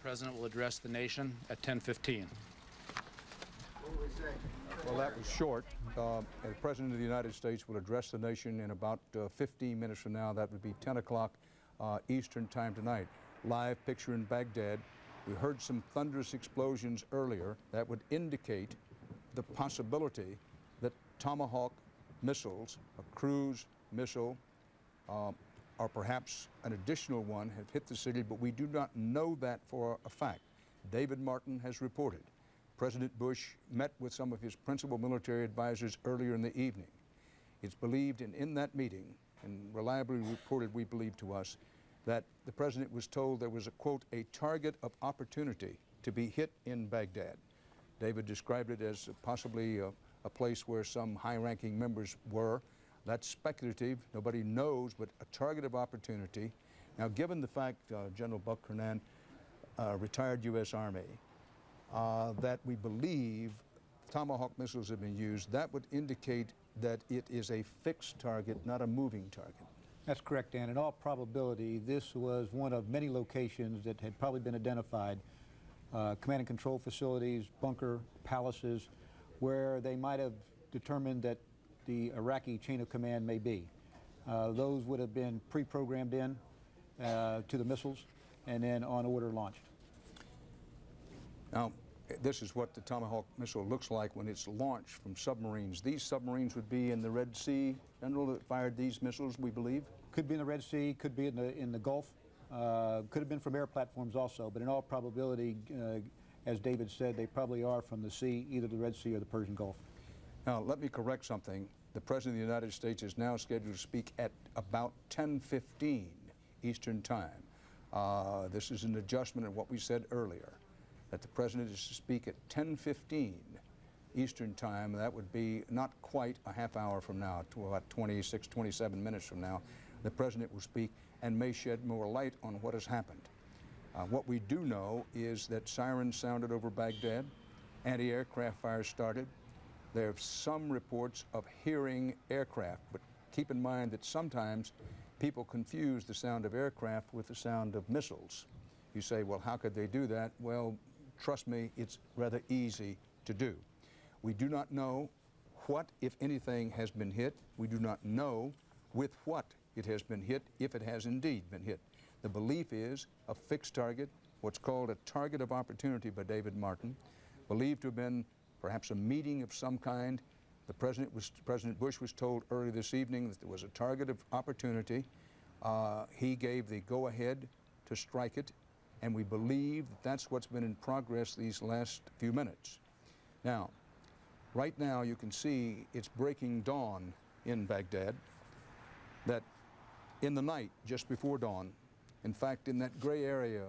President will address the nation at 10:15. Well, that was short. The President of the United States will address the nation in about 15 minutes from now. That would be 10 o'clock Eastern time tonight. Live picture in Baghdad. We heard some thunderous explosions earlier that would indicate the possibility that Tomahawk missiles, a cruise missile, or perhaps an additional one, have hit the city, but we do not know that for a fact. David Martin has reported President Bush met with some of his principal military advisors earlier in the evening. It's believed in that meeting, and reliably reported, we believe to us, that the President was told there was a, quote, a target of opportunity to be hit in Baghdad. David described it as possibly a place where some high-ranking members were. That's speculative. Nobody knows, but a target of opportunity. Now, given the fact, General Buck Kernan, retired U.S. Army, that we believe Tomahawk missiles have been used, that would indicate that it is a fixed target, not a moving target. That's correct, Dan. In all probability, this was one of many locations that had probably been identified, command and control facilities, bunker, palaces, where they might have determined that the Iraqi chain of command may be. Those would have been pre-programmed in to the missiles and then on order launched. Now, this is what the Tomahawk missile looks like when it's launched from submarines. These submarines would be in the Red Sea, General, that fired these missiles, we believe? Could be in the Red Sea, could be in the Gulf, could have been from air platforms also, but in all probability, as David said, they probably are from the sea, either the Red Sea or the Persian Gulf. Now, let me correct something. The President of the United States is now scheduled to speak at about 10:15 Eastern Time. This is an adjustment of what we said earlier, that the President is to speak at 10:15 Eastern Time. That would be not quite a half hour from now, to about 26, 27 minutes from now. The President will speak and may shed more light on what has happened. What we do know is that sirens sounded over Baghdad, anti-aircraft fires started. There are some reports of hearing aircraft, but keep in mind that sometimes people confuse the sound of aircraft with the sound of missiles. You say, well, how could they do that? Well, trust me, it's rather easy to do. We do not know what, if anything, has been hit. We do not know with what it has been hit, if it has indeed been hit. The belief is a fixed target, what's called a target of opportunity by David Martin, believed to have been perhaps a meeting of some kind. President Bush was told earlier this evening that there was a target of opportunity. He gave the go-ahead to strike it, and we believe that that's what's been in progress these last few minutes. Now, right now you can see it's breaking dawn in Baghdad, that in the night just before dawn, in fact in that gray area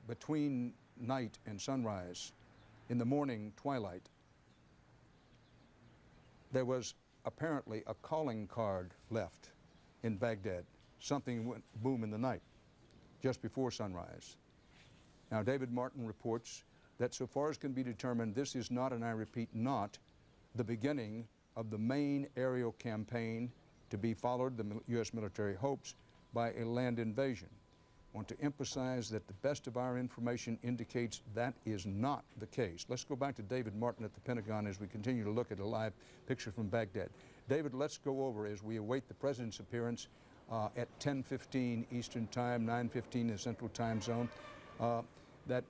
between night and sunrise, in the morning twilight, there was apparently a calling card left in Baghdad. Something went boom in the night, just before sunrise. Now, David Martin reports that so far as can be determined, this is not, and I repeat, not the beginning of the main aerial campaign to be followed, the U.S. military hopes, by a land invasion. I want to emphasize that the best of our information indicates that is not the case. Let's go back to David Martin at the Pentagon as we continue to look at a live picture from Baghdad. David, let's go over as we await the President's appearance at 10:15 Eastern Time, 9:15 in the Central Time Zone, that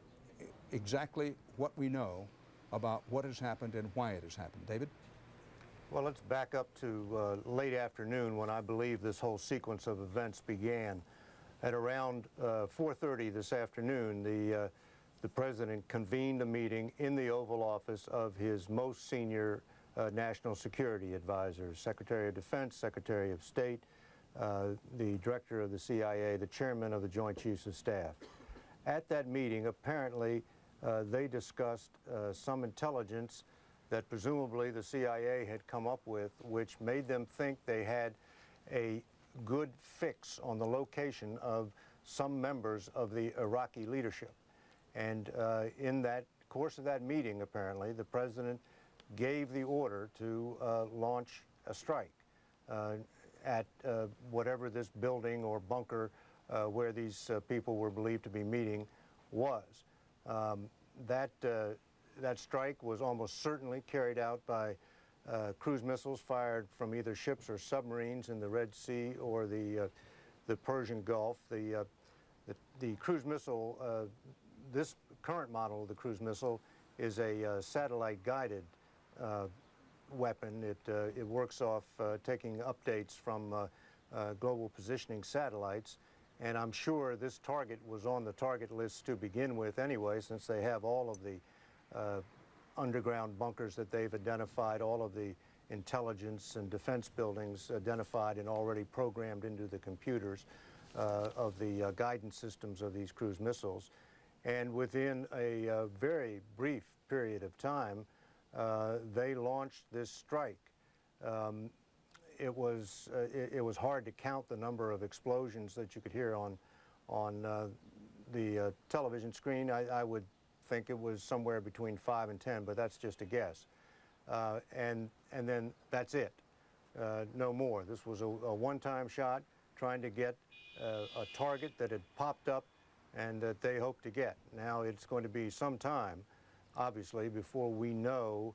exactly what we know about what has happened and why it has happened. David? Well, let's back up to late afternoon when I believe this whole sequence of events began. At around 4:30 this afternoon, the President convened a meeting in the Oval Office of his most senior national security advisors, Secretary of Defense, Secretary of State, the Director of the CIA, the Chairman of the Joint Chiefs of Staff. At that meeting, apparently, they discussed some intelligence that presumably the CIA had come up with, which made them think they had a good fix on the location of some members of the Iraqi leadership. And in that course of that meeting, apparently, the President gave the order to launch a strike at whatever this building or bunker where these people were believed to be meeting was. That strike was almost certainly carried out by cruise missiles fired from either ships or submarines in the Red Sea or the Persian Gulf. The cruise missile, this current model of the cruise missile is a satellite-guided weapon. It works off taking updates from global positioning satellites, and I'm sure this target was on the target list to begin with anyway, since they have all of the underground bunkers that they've identified, all of the intelligence and defense buildings identified and already programmed into the computers of the guidance systems of these cruise missiles. And within a very brief period of time, they launched this strike. It was hard to count the number of explosions that you could hear on the television screen. I would think it was somewhere between 5 and 10, but that's just a guess. And then that's it. No more. This was a one-time shot trying to get a target that had popped up and that they hoped to get. Now it's going to be some time, obviously, before we know,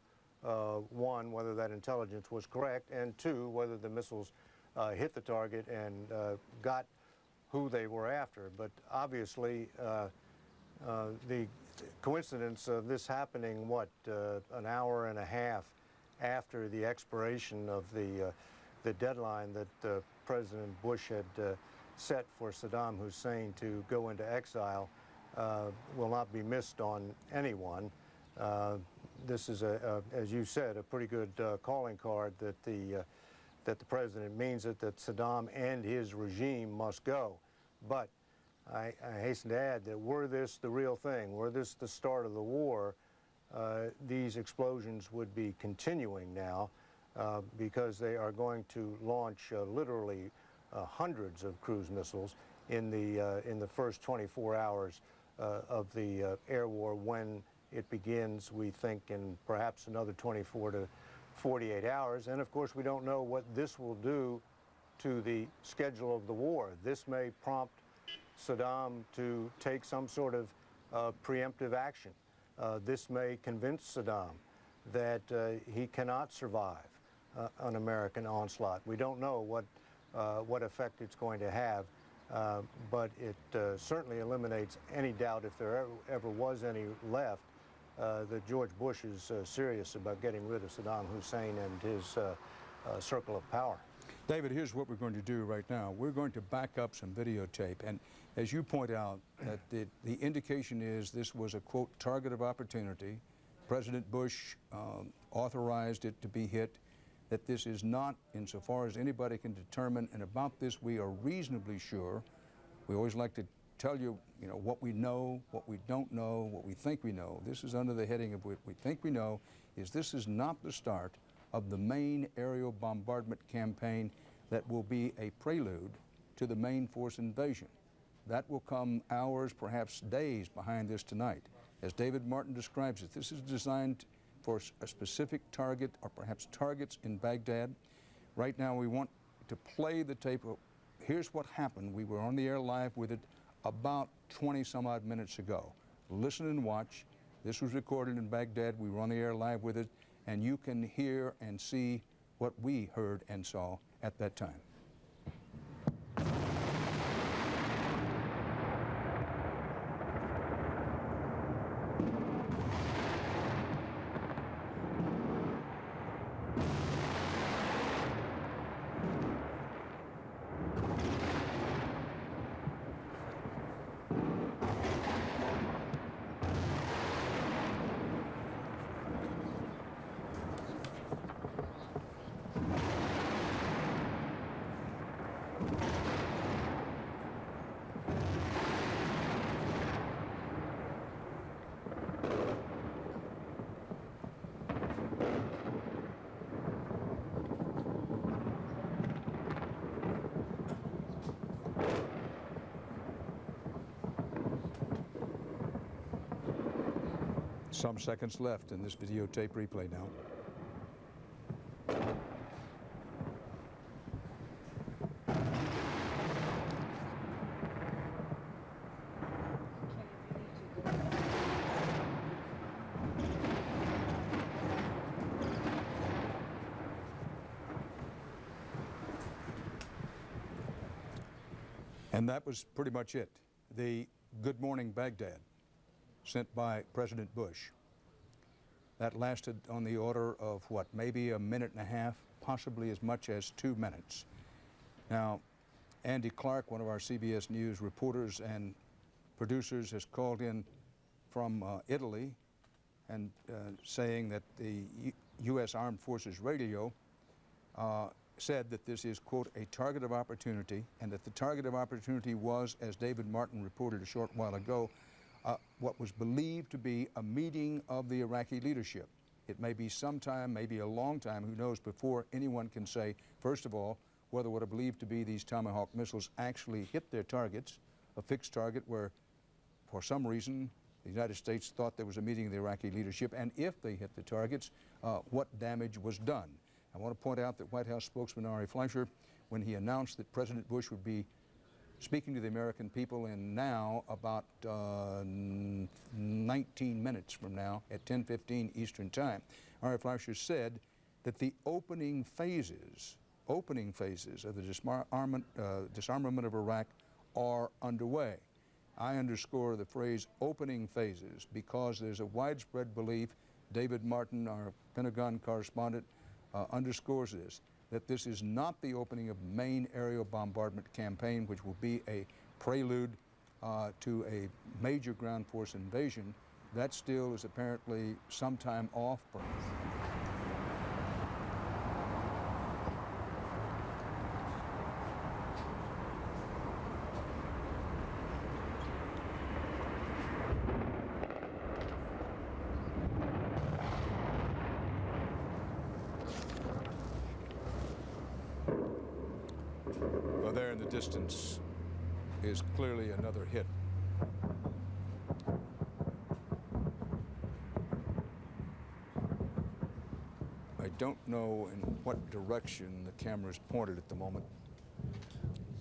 one, whether that intelligence was correct, and two, whether the missiles hit the target and got who they were after. But obviously, the coincidence of this happening, an hour and a half after the expiration of the deadline that President Bush had set for Saddam Hussein to go into exile, will not be missed on anyone. This is, as you said, a pretty good calling card that the president means it, that Saddam and his regime must go. But I hasten to add that were this the real thing, were this the start of the war, these explosions would be continuing now because they are going to launch literally hundreds of cruise missiles in the first 24 hours of the air war. When it begins, we think, in perhaps another 24 to 48 hours. And of course, we don't know what this will do to the schedule of the war. This may prompt Saddam to take some sort of preemptive action. This may convince Saddam that he cannot survive an American onslaught. We don't know what effect it's going to have, but it certainly eliminates any doubt, if there ever was any left, that George Bush is serious about getting rid of Saddam Hussein and his circle of power. David, here's what we're going to do right now. We're going to back up some videotape, and as you point out, that the indication is this was a, quote, target of opportunity. President Bush authorized it to be hit, that this is not, insofar as anybody can determine, and about this we are reasonably sure. We always like to tell you, what we know, what we don't know, what we think we know. This is under the heading of what we think we know, is this is not the start of the main aerial bombardment campaign that will be a prelude to the main force invasion. That will come hours, perhaps days behind this tonight. As David Martin describes it, this is designed for a specific target, or perhaps targets in Baghdad. Right now we want to play the tape. Here's what happened. We were on the air live with it about 20 some odd minutes ago. Listen and watch. This was recorded in Baghdad. We were on the air live with it, and you can hear and see what we heard and saw at that time. Some seconds left in this videotape replay now. And that was pretty much it. The Good Morning Baghdad sent by President Bush. That lasted on the order of what, maybe a minute and a half, possibly as much as 2 minutes. Now, Andy Clark, one of our CBS News reporters and producers, has called in from Italy and saying that the U.S. Armed Forces radio said that this is, quote, a target of opportunity, and that the target of opportunity was, as David Martin reported a short while ago, what was believed to be a meeting of the Iraqi leadership. It may be some time, maybe a long time, who knows, before anyone can say, first of all, whether what are believed to be these Tomahawk missiles actually hit their targets, a fixed target where, for some reason, the United States thought there was a meeting of the Iraqi leadership, and if they hit the targets, what damage was done. I want to point out that White House spokesman Ari Fleischer, when he announced that President Bush would be speaking to the American people in now about 19 minutes from now at 10:15 Eastern Time, Ari Fleischer said that the opening phases of the disarmament of Iraq are underway. I underscore the phrase opening phases because there's a widespread belief, David Martin, our Pentagon correspondent, underscores this, that this is not the opening of main aerial bombardment campaign, which will be a prelude to a major ground force invasion. That still is apparently sometime off. Well, there in the distance is clearly another hit. I don't know in what direction the camera is pointed at the moment.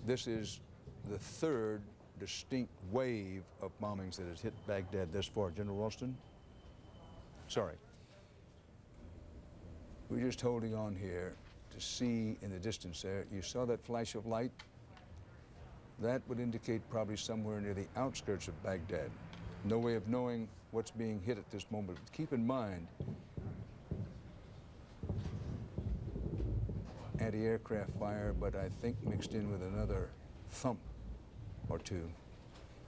This is the third distinct wave of bombings that has hit Baghdad thus far. General Ralston? Sorry. We're just holding on here to see in the distance there. You saw that flash of light? That would indicate probably somewhere near the outskirts of Baghdad. No way of knowing what's being hit at this moment. But keep in mind, anti-aircraft fire, but I think mixed in with another thump or two.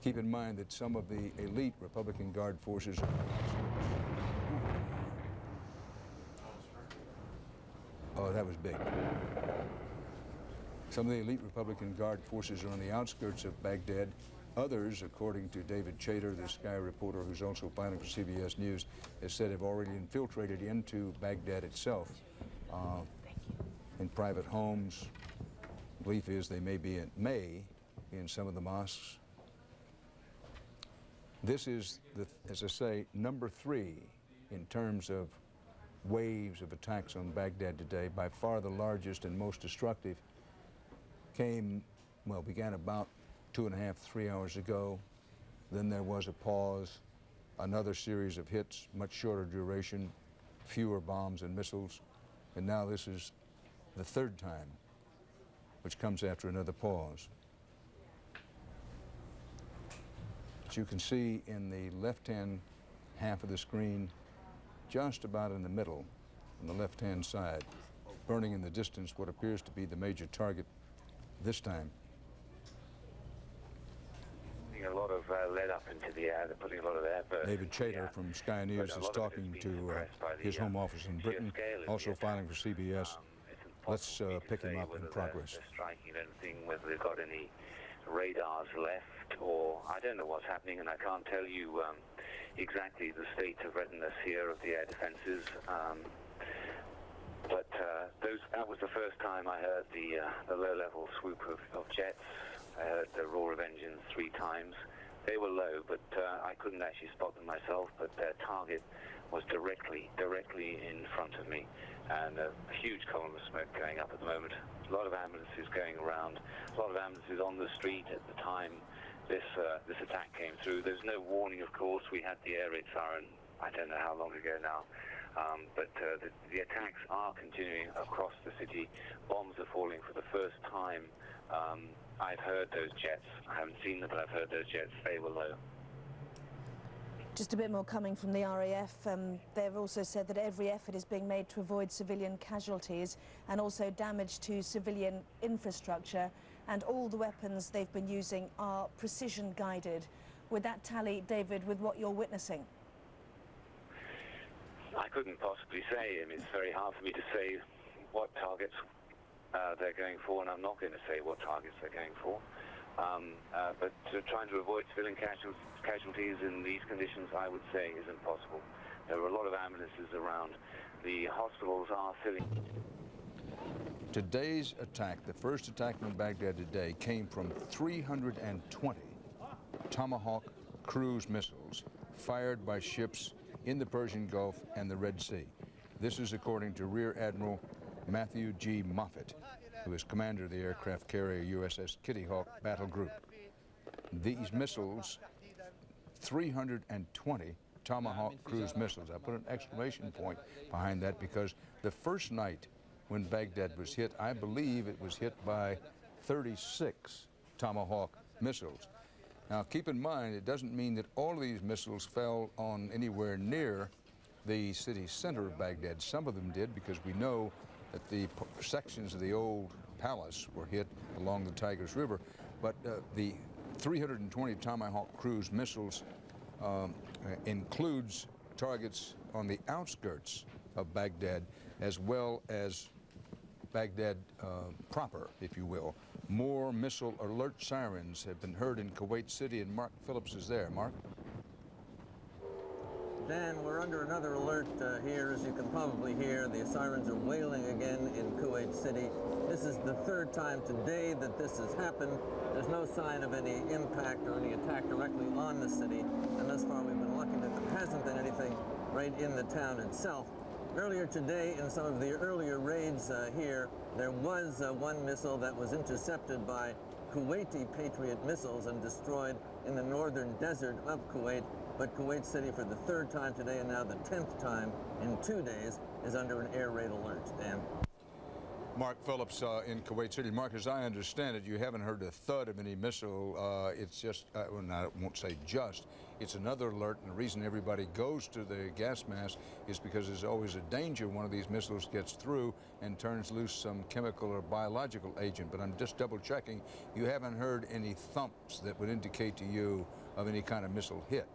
Keep in mind that some of the elite Republican Guard forces are... Oh, that was big. Some of the elite Republican Guard forces are on the outskirts of Baghdad. Others, according to David Chater, the Sky reporter who's also filing for CBS News, has said have already infiltrated into Baghdad itself in private homes. Belief is they may be in some of the mosques. This is, as I say, number 3 in terms of waves of attacks on Baghdad today. By far the largest and most destructive began about 2.5, 3 hours ago. Then there was a pause, another series of hits, much shorter duration, fewer bombs and missiles, and now this is the third time, which comes after another pause. But you can see in the left-hand half of the screen, just about in the middle, on the left-hand side, burning in the distance what appears to be the major target this time. A lot of lead up into the air. They're putting a lot of air. David Chater from Sky News is talking to his home office in Britain, also filing for CBS. Let's pick him up in progress. They're striking anything, whether they've got any radars left, or I don't know what's happening, and I can't tell you exactly the state of readiness here of the air defenses. But that was the first time I heard the low-level swoop of jets. I heard the roar of engines 3 times. They were low, but I couldn't actually spot them myself, but their target was directly in front of me, and a huge column of smoke going up at the moment. A lot of ambulances going around, a lot of ambulances on the street at the time this attack came through. There's no warning, of course. We had the air raid siren, I don't know how long ago now. But the attacks are continuing across the city. Bombs are falling for the first time I've heard those jets. I haven't seen them, but I've heard those jets. They were low. Just a bit more coming from the RAF. They've also said that every effort is being made to avoid civilian casualties and also damage to civilian infrastructure. And all the weapons they've been using are precision guided. Would that tally, David, with what you're witnessing? I couldn't possibly say. I mean, it's very hard for me to say what targets they're going for, and I'm not going to say what targets they're going for. But trying to avoid civilian casualties in these conditions, I would say, is impossible. There are a lot of ambulances around. The hospitals are filling. Today's attack, the first attack on Baghdad today, came from 320 Tomahawk cruise missiles fired by ships in the Persian Gulf and the Red Sea. This is according to Rear Admiral Matthew G. Moffett, who is commander of the aircraft carrier USS Kitty Hawk Battle Group. These missiles, 320 Tomahawk cruise missiles. I put an exclamation point behind that because the first night when Baghdad was hit, I believe it was hit by 36 Tomahawk missiles. Now keep in mind, it doesn't mean that all of these missiles fell on anywhere near the city center of Baghdad. Some of them did, because we know that the sections of the old palace were hit along the Tigris River. But the 320 Tomahawk cruise missiles includes targets on the outskirts of Baghdad, as well as Baghdad proper, if you will. More missile alert sirens have been heard in Kuwait City, and Mark Phillips is there. Mark? Dan, we're under another alert here. As you can probably hear, the sirens are wailing again in Kuwait City. This is the third time today that this has happened. There's no sign of any impact or any attack directly on the city, and thus far we've been lucky that there hasn't been anything right in the town itself. Earlier today, in some of the earlier raids here, there was one missile that was intercepted by Kuwaiti Patriot missiles and destroyed in the northern desert of Kuwait. But Kuwait City, for the third time today and now the 10th time in 2 days, is under an air raid alert. Dan? Mark Phillips in Kuwait City. Mark, as I understand it, you haven't heard a thud of any missile. It's just, well, I won't say just, it's another alert, and the reason everybody goes to the gas mask is because there's always a danger one of these missiles gets through and turns loose some chemical or biological agent. But I'm just double checking. You haven't heard any thumps that would indicate to you of any kind of missile hit?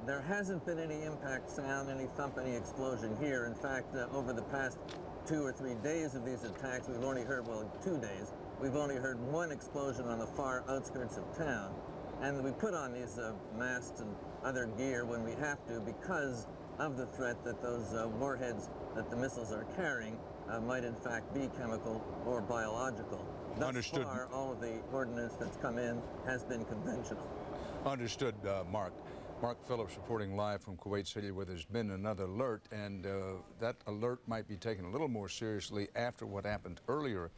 There hasn't been any impact sound, any thump, any explosion here. In fact, over the past 2 or 3 days of these attacks, we've only heard, well, 2 days, we've only heard one explosion on the far outskirts of town. And we put on these masks and other gear when we have to because of the threat that those warheads that the missiles are carrying might in fact be chemical or biological. Thus Understood. far, all of the ordnance that's come in has been conventional. Understood, Mark. Mark Phillips reporting live from Kuwait City, where there's been another alert, and that alert might be taken a little more seriously after what happened earlier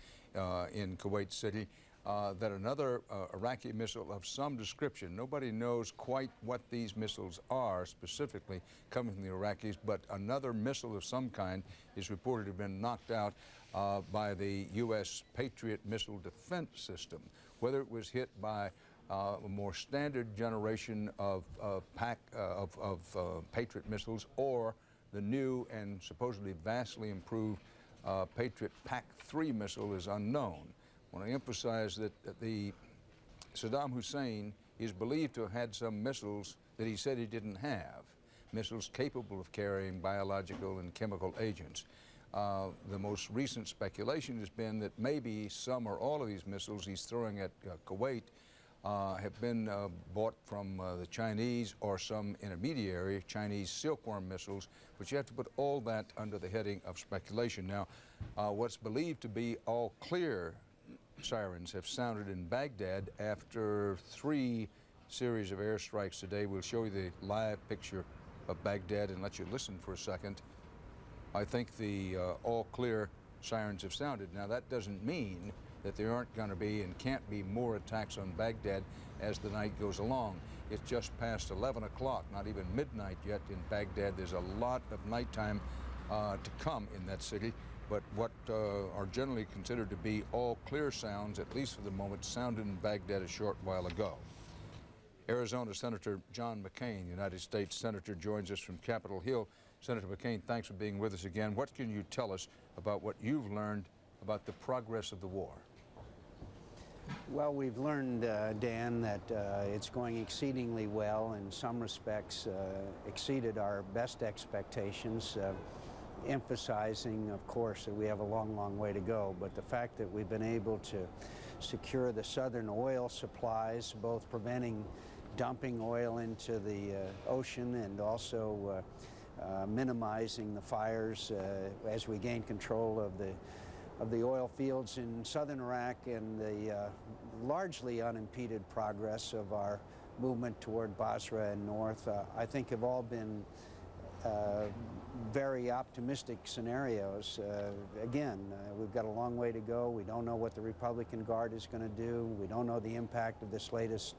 in Kuwait City, that another Iraqi missile of some description, nobody knows quite what these missiles are specifically coming from the Iraqis, but another missile of some kind is reported to have been knocked out by the U.S. Patriot missile defense system. Whether it was hit by a more standard generation of Patriot missiles or the new and supposedly vastly improved Patriot PAC-3 missile is unknown. I want to emphasize that Saddam Hussein is believed to have had some missiles that he said he didn't have, missiles capable of carrying biological and chemical agents. The most recent speculation has been that maybe some or all of these missiles he's throwing at Kuwait have been bought from the Chinese or some intermediary, Chinese silkworm missiles, but you have to put all that under the heading of speculation. Now, what's believed to be all clear sirens have sounded in Baghdad after 3 series of airstrikes today. We'll show you the live picture of Baghdad and let you listen for a second. I think the all clear sirens have sounded. Now, that doesn't mean that there aren't going to be and can't be more attacks on Baghdad as the night goes along. It's just past 11 o'clock, not even midnight yet in Baghdad. There's a lot of nighttime to come in that city. but what are generally considered to be all clear sounds, at least for the moment, sounded in Baghdad a short while ago. Arizona Senator John McCain, United States Senator, joins us from Capitol Hill. Senator McCain, thanks for being with us again. What can you tell us about what you've learned about the progress of the war? Well, we've learned, Dan, that it's going exceedingly well. In some respects, exceeded our best expectations, emphasizing, of course, that we have a long, long way to go. But the fact that we've been able to secure the southern oil supplies, both preventing dumping oil into the ocean and also minimizing the fires as we gain control of the oil fields in southern Iraq, and the largely unimpeded progress of our movement toward Basra and north, I think have all been very optimistic scenarios. Again, we've got a long way to go. We don't know what the Republican Guard is going to do. We don't know the impact of this latest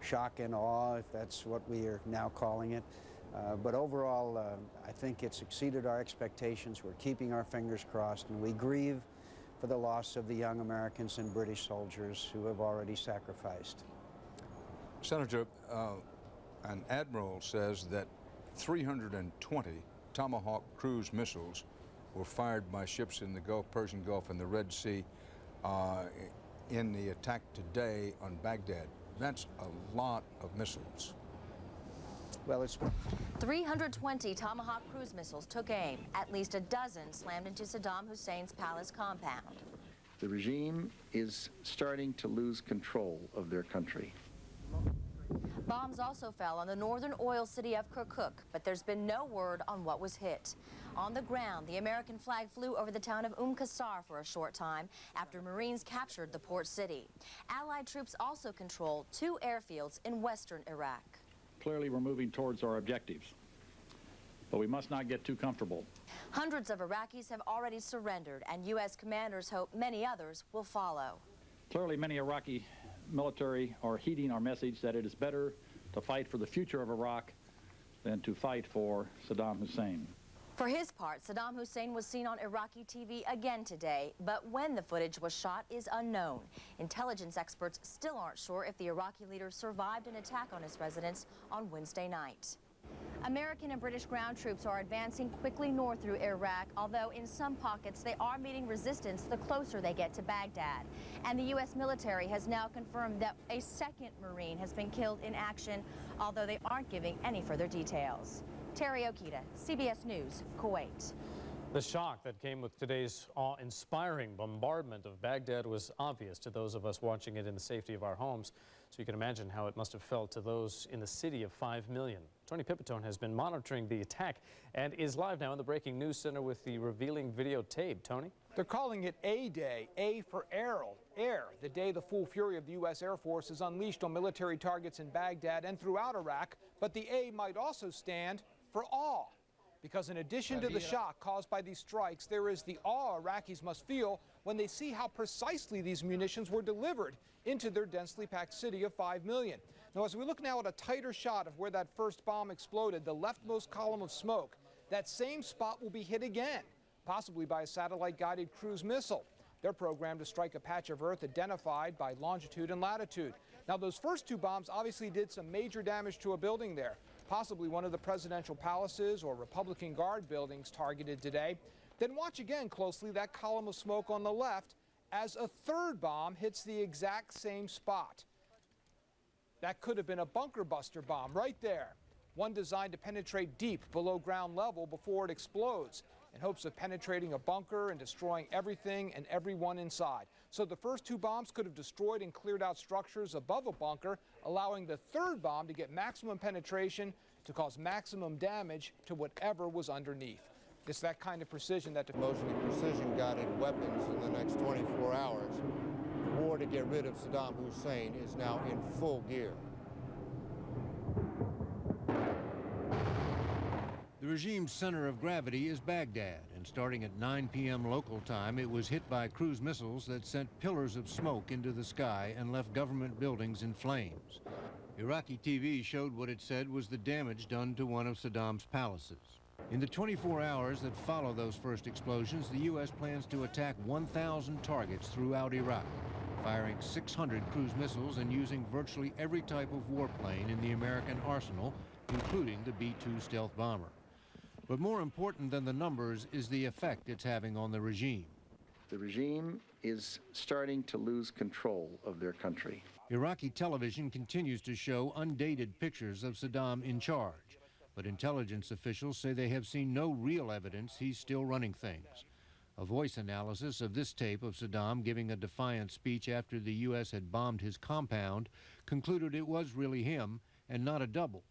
shock and awe, if that's what we are now calling it. But overall, I think it's exceeded our expectations. We're keeping our fingers crossed, and we grieve for the loss of the young Americans and British soldiers who have already sacrificed. Senator, an admiral says that 320 Tomahawk cruise missiles were fired by ships in the Gulf, Persian Gulf, and the Red Sea in the attack today on Baghdad. That's a lot of missiles. Well, it's 320 Tomahawk cruise missiles took aim. At least a dozen slammed into Saddam Hussein's palace compound. The regime is starting to lose control of their country. Bombs also fell on the northern oil city of Kirkuk, but there's been no word on what was hit. On the ground, the American flag flew over the town of Qasr for a short time after Marines captured the port city. Allied troops also control 2 airfields in western Iraq. Clearly, we're moving towards our objectives, but we must not get too comfortable. Hundreds of Iraqis have already surrendered, and U.S. commanders hope many others will follow. Clearly, many Iraqi military are heeding our message that it is better to fight for the future of Iraq than to fight for Saddam Hussein. For his part, Saddam Hussein was seen on Iraqi TV again today, but when the footage was shot is unknown. Intelligence experts still aren't sure if the Iraqi leader survived an attack on his residence on Wednesday night. American and British ground troops are advancing quickly north through Iraq, although in some pockets they are meeting resistance the closer they get to Baghdad. And the U.S. military has now confirmed that a second Marine has been killed in action, although they aren't giving any further details. Terry Okita, CBS News, Kuwait. The shock that came with today's awe-inspiring bombardment of Baghdad was obvious to those of us watching it in the safety of our homes. So you can imagine how it must have felt to those in the city of 5 million. Tony Pipitone has been monitoring the attack and is live now in the Breaking News Center with the revealing videotape. Tony? They're calling it A-Day, A for Air, the day the full fury of the U.S. Air Force is unleashed on military targets in Baghdad and throughout Iraq. But the A might also stand for awe, because in addition to the shock caused by these strikes, there is the awe Iraqis must feel when they see how precisely these munitions were delivered into their densely packed city of 5 million. Now, as we look now at a tighter shot of where that first bomb exploded, the leftmost column of smoke, that same spot will be hit again, possibly by a satellite-guided cruise missile. They're programmed to strike a patch of earth identified by longitude and latitude. Now, those first 2 bombs obviously did some major damage to a building there, possibly one of the presidential palaces or Republican Guard buildings targeted today. Then watch again closely that column of smoke on the left as a third bomb hits the exact same spot. That could have been a bunker buster bomb right there, one designed to penetrate deep below ground level before it explodes, in hopes of penetrating a bunker and destroying everything and everyone inside. So the first 2 bombs could have destroyed and cleared out structures above a bunker, allowing the third bomb to get maximum penetration to cause maximum damage to whatever was underneath. It's that kind of precision that mostly precision-guided weapons in the next 24 hours. The war to get rid of Saddam Hussein is now in full gear. The regime's center of gravity is Baghdad, and starting at 9 p.m. local time, it was hit by cruise missiles that sent pillars of smoke into the sky and left government buildings in flames. Iraqi TV showed what it said was the damage done to one of Saddam's palaces. In the 24 hours that follow those first explosions, the U.S. plans to attack 1,000 targets throughout Iraq, firing 600 cruise missiles and using virtually every type of warplane in the American arsenal, including the B-2 stealth bomber. But more important than the numbers is the effect it's having on the regime. The regime is starting to lose control of their country. Iraqi television continues to show undated pictures of Saddam in charge, but intelligence officials say they have seen no real evidence he's still running things. A voice analysis of this tape of Saddam giving a defiant speech after the U.S. had bombed his compound concluded it was really him and not a double.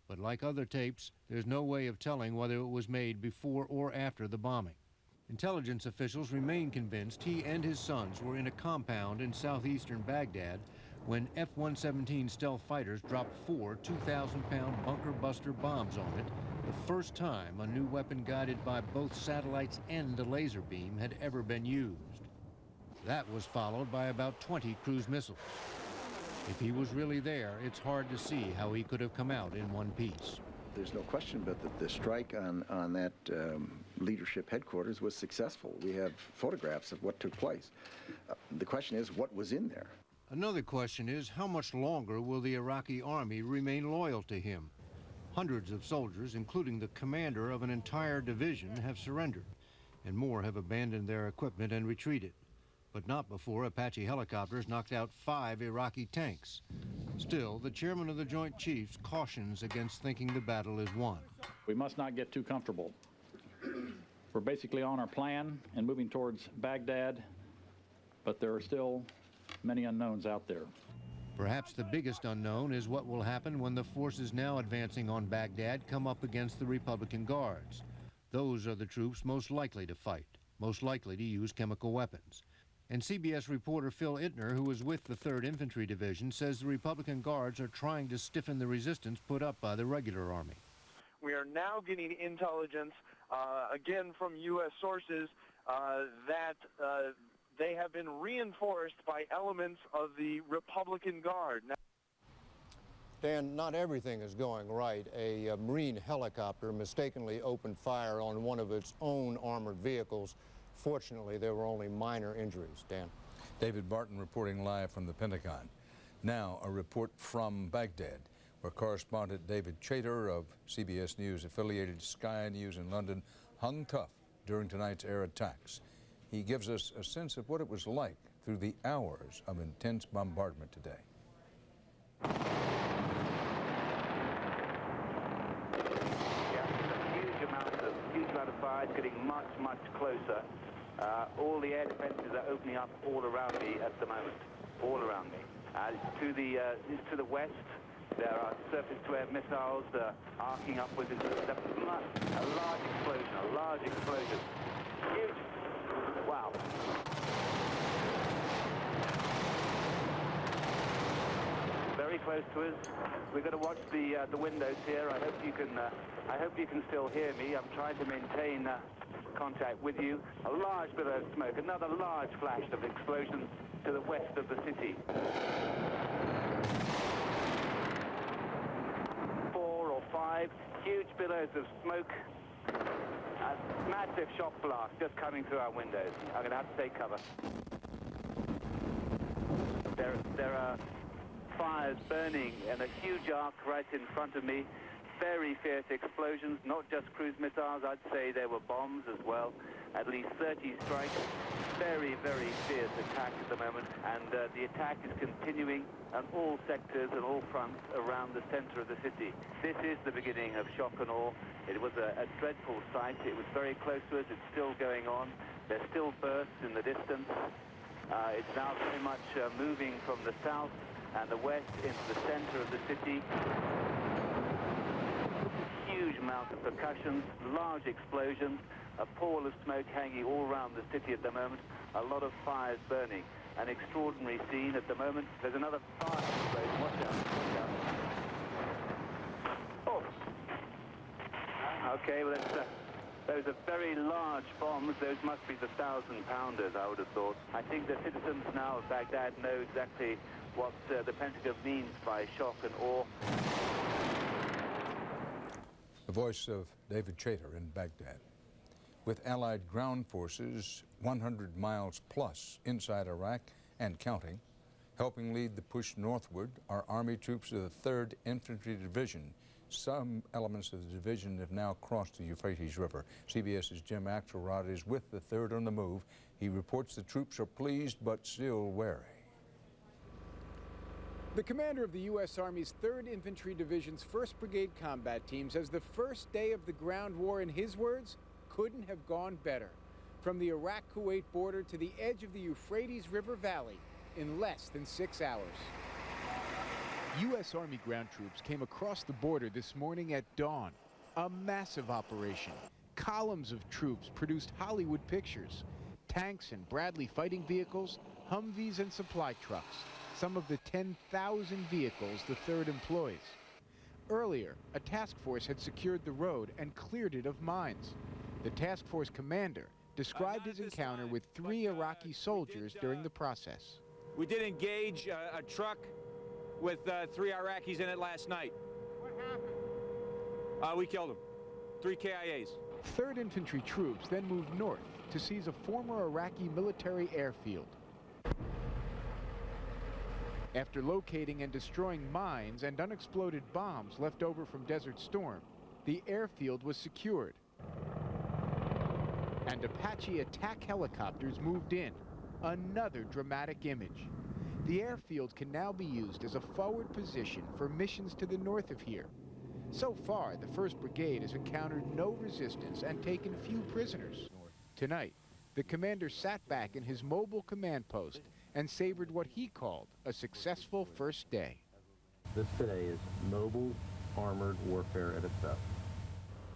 But like other tapes, there's no way of telling whether it was made before or after the bombing. Intelligence officials remain convinced he and his sons were in a compound in southeastern Baghdad when F-117 stealth fighters dropped 4 2,000-pound bunker buster bombs on it, the first time a new weapon guided by both satellites and a laser beam had ever been used. That was followed by about 20 cruise missiles. If he was really there, it's hard to see how he could have come out in one piece. There's no question but that the strike on that leadership headquarters was successful. We have photographs of what took place. The question is, what was in there? Another question is, how much longer will the Iraqi army remain loyal to him? Hundreds of soldiers, including the commander of an entire division, have surrendered, and more have abandoned their equipment and retreated. But not before Apache helicopters knocked out 5 Iraqi tanks. Still, the chairman of the Joint Chiefs cautions against thinking the battle is won. We must not get too comfortable. We're basically on our plan and moving towards Baghdad, but there are still many unknowns out there. Perhaps the biggest unknown is what will happen when the forces now advancing on Baghdad come up against the Republican Guards. Those are the troops most likely to fight, most likely to use chemical weapons. And CBS reporter Phil Ittner, who was with the 3rd Infantry Division, says the Republican Guards are trying to stiffen the resistance put up by the regular army. We are now getting intelligence, again from U.S. sources, that they have been reinforced by elements of the Republican Guard. Now, Dan, not everything is going right. A Marine helicopter mistakenly opened fire on one of its own armored vehicles. Fortunately, there were only minor injuries. Dan. David Barton reporting live from the Pentagon. Now, a report from Baghdad, where correspondent David Chater of CBS News affiliated Sky News in London hung tough during tonight's air attacks. He gives us a sense of what it was like through the hours of intense bombardment today. Huge amount of fire. It's getting much, much closer. All the air defenses are opening up all around me at the moment, all around me. To the west, there are surface-to-air missiles arcing upwards. It's a large explosion, Huge. Wow. Very close to us. We've got to watch the windows here. I hope you can still hear me. I'm trying to maintain contact with you. A large bit of smoke. Another large flash of explosion to the west of the city. 4 or 5 huge billows of smoke. A massive shock blast just coming through our windows. I'm going to have to take cover. There are fires burning in a huge arc right in front of me. Very fierce explosions, not just cruise missiles. I'd say there were bombs as well. At least 30 strikes. Very, very fierce attack at the moment. And the attack is continuing on all sectors and all fronts around the center of the city. This is the beginning of shock and awe. It was a dreadful sight. It was very close to us. It's still going on. There's still bursts in the distance. It's now very much moving from the south and the west into the center of the city. Huge amount of percussions, large explosions, a pall of smoke hanging all around the city at the moment, a lot of fires burning. An extraordinary scene at the moment. There's another fire explosion. Watch out, watch out. Oh! Okay, well, those are very large bombs. Those must be the 1,000-pounders, I would have thought. I think the citizens now of Baghdad know exactly what the Pentagon means by shock and awe. The voice of David Chater in Baghdad. With Allied ground forces 100 miles plus inside Iraq and counting, helping lead the push northward are Army troops of the 3rd Infantry Division. Some elements of the division have now crossed the Euphrates River. CBS's Jim Axelrod is with the 3rd on the move. He reports the troops are pleased but still wary. The commander of the U.S. Army's 3rd Infantry Division's 1st Brigade combat team says the first day of the ground war, in his words, couldn't have gone better. From the Iraq-Kuwait border to the edge of the Euphrates River Valley in less than 6 hours. U.S. Army ground troops came across the border this morning at dawn. A massive operation. Columns of troops produced Hollywood pictures. Tanks and Bradley fighting vehicles, Humvees and supply trucks. Some of the 10,000 vehicles the 3rd employs. Earlier, a task force had secured the road and cleared it of mines. The task force commander described his encounter with 3 Iraqi soldiers during the process. We did engage a truck with 3 Iraqis in it last night. What happened? We killed them. 3 KIAs. 3rd Infantry troops then moved north to seize a former Iraqi military airfield. After locating and destroying mines and unexploded bombs left over from Desert Storm, the airfield was secured. And Apache attack helicopters moved in. Another dramatic image. The airfield can now be used as a forward position for missions to the north of here. So far, the 1st Brigade has encountered no resistance and taken few prisoners. Tonight, the commander sat back in his mobile command post and savored what he called a successful first day. This today is mobile armored warfare at its best.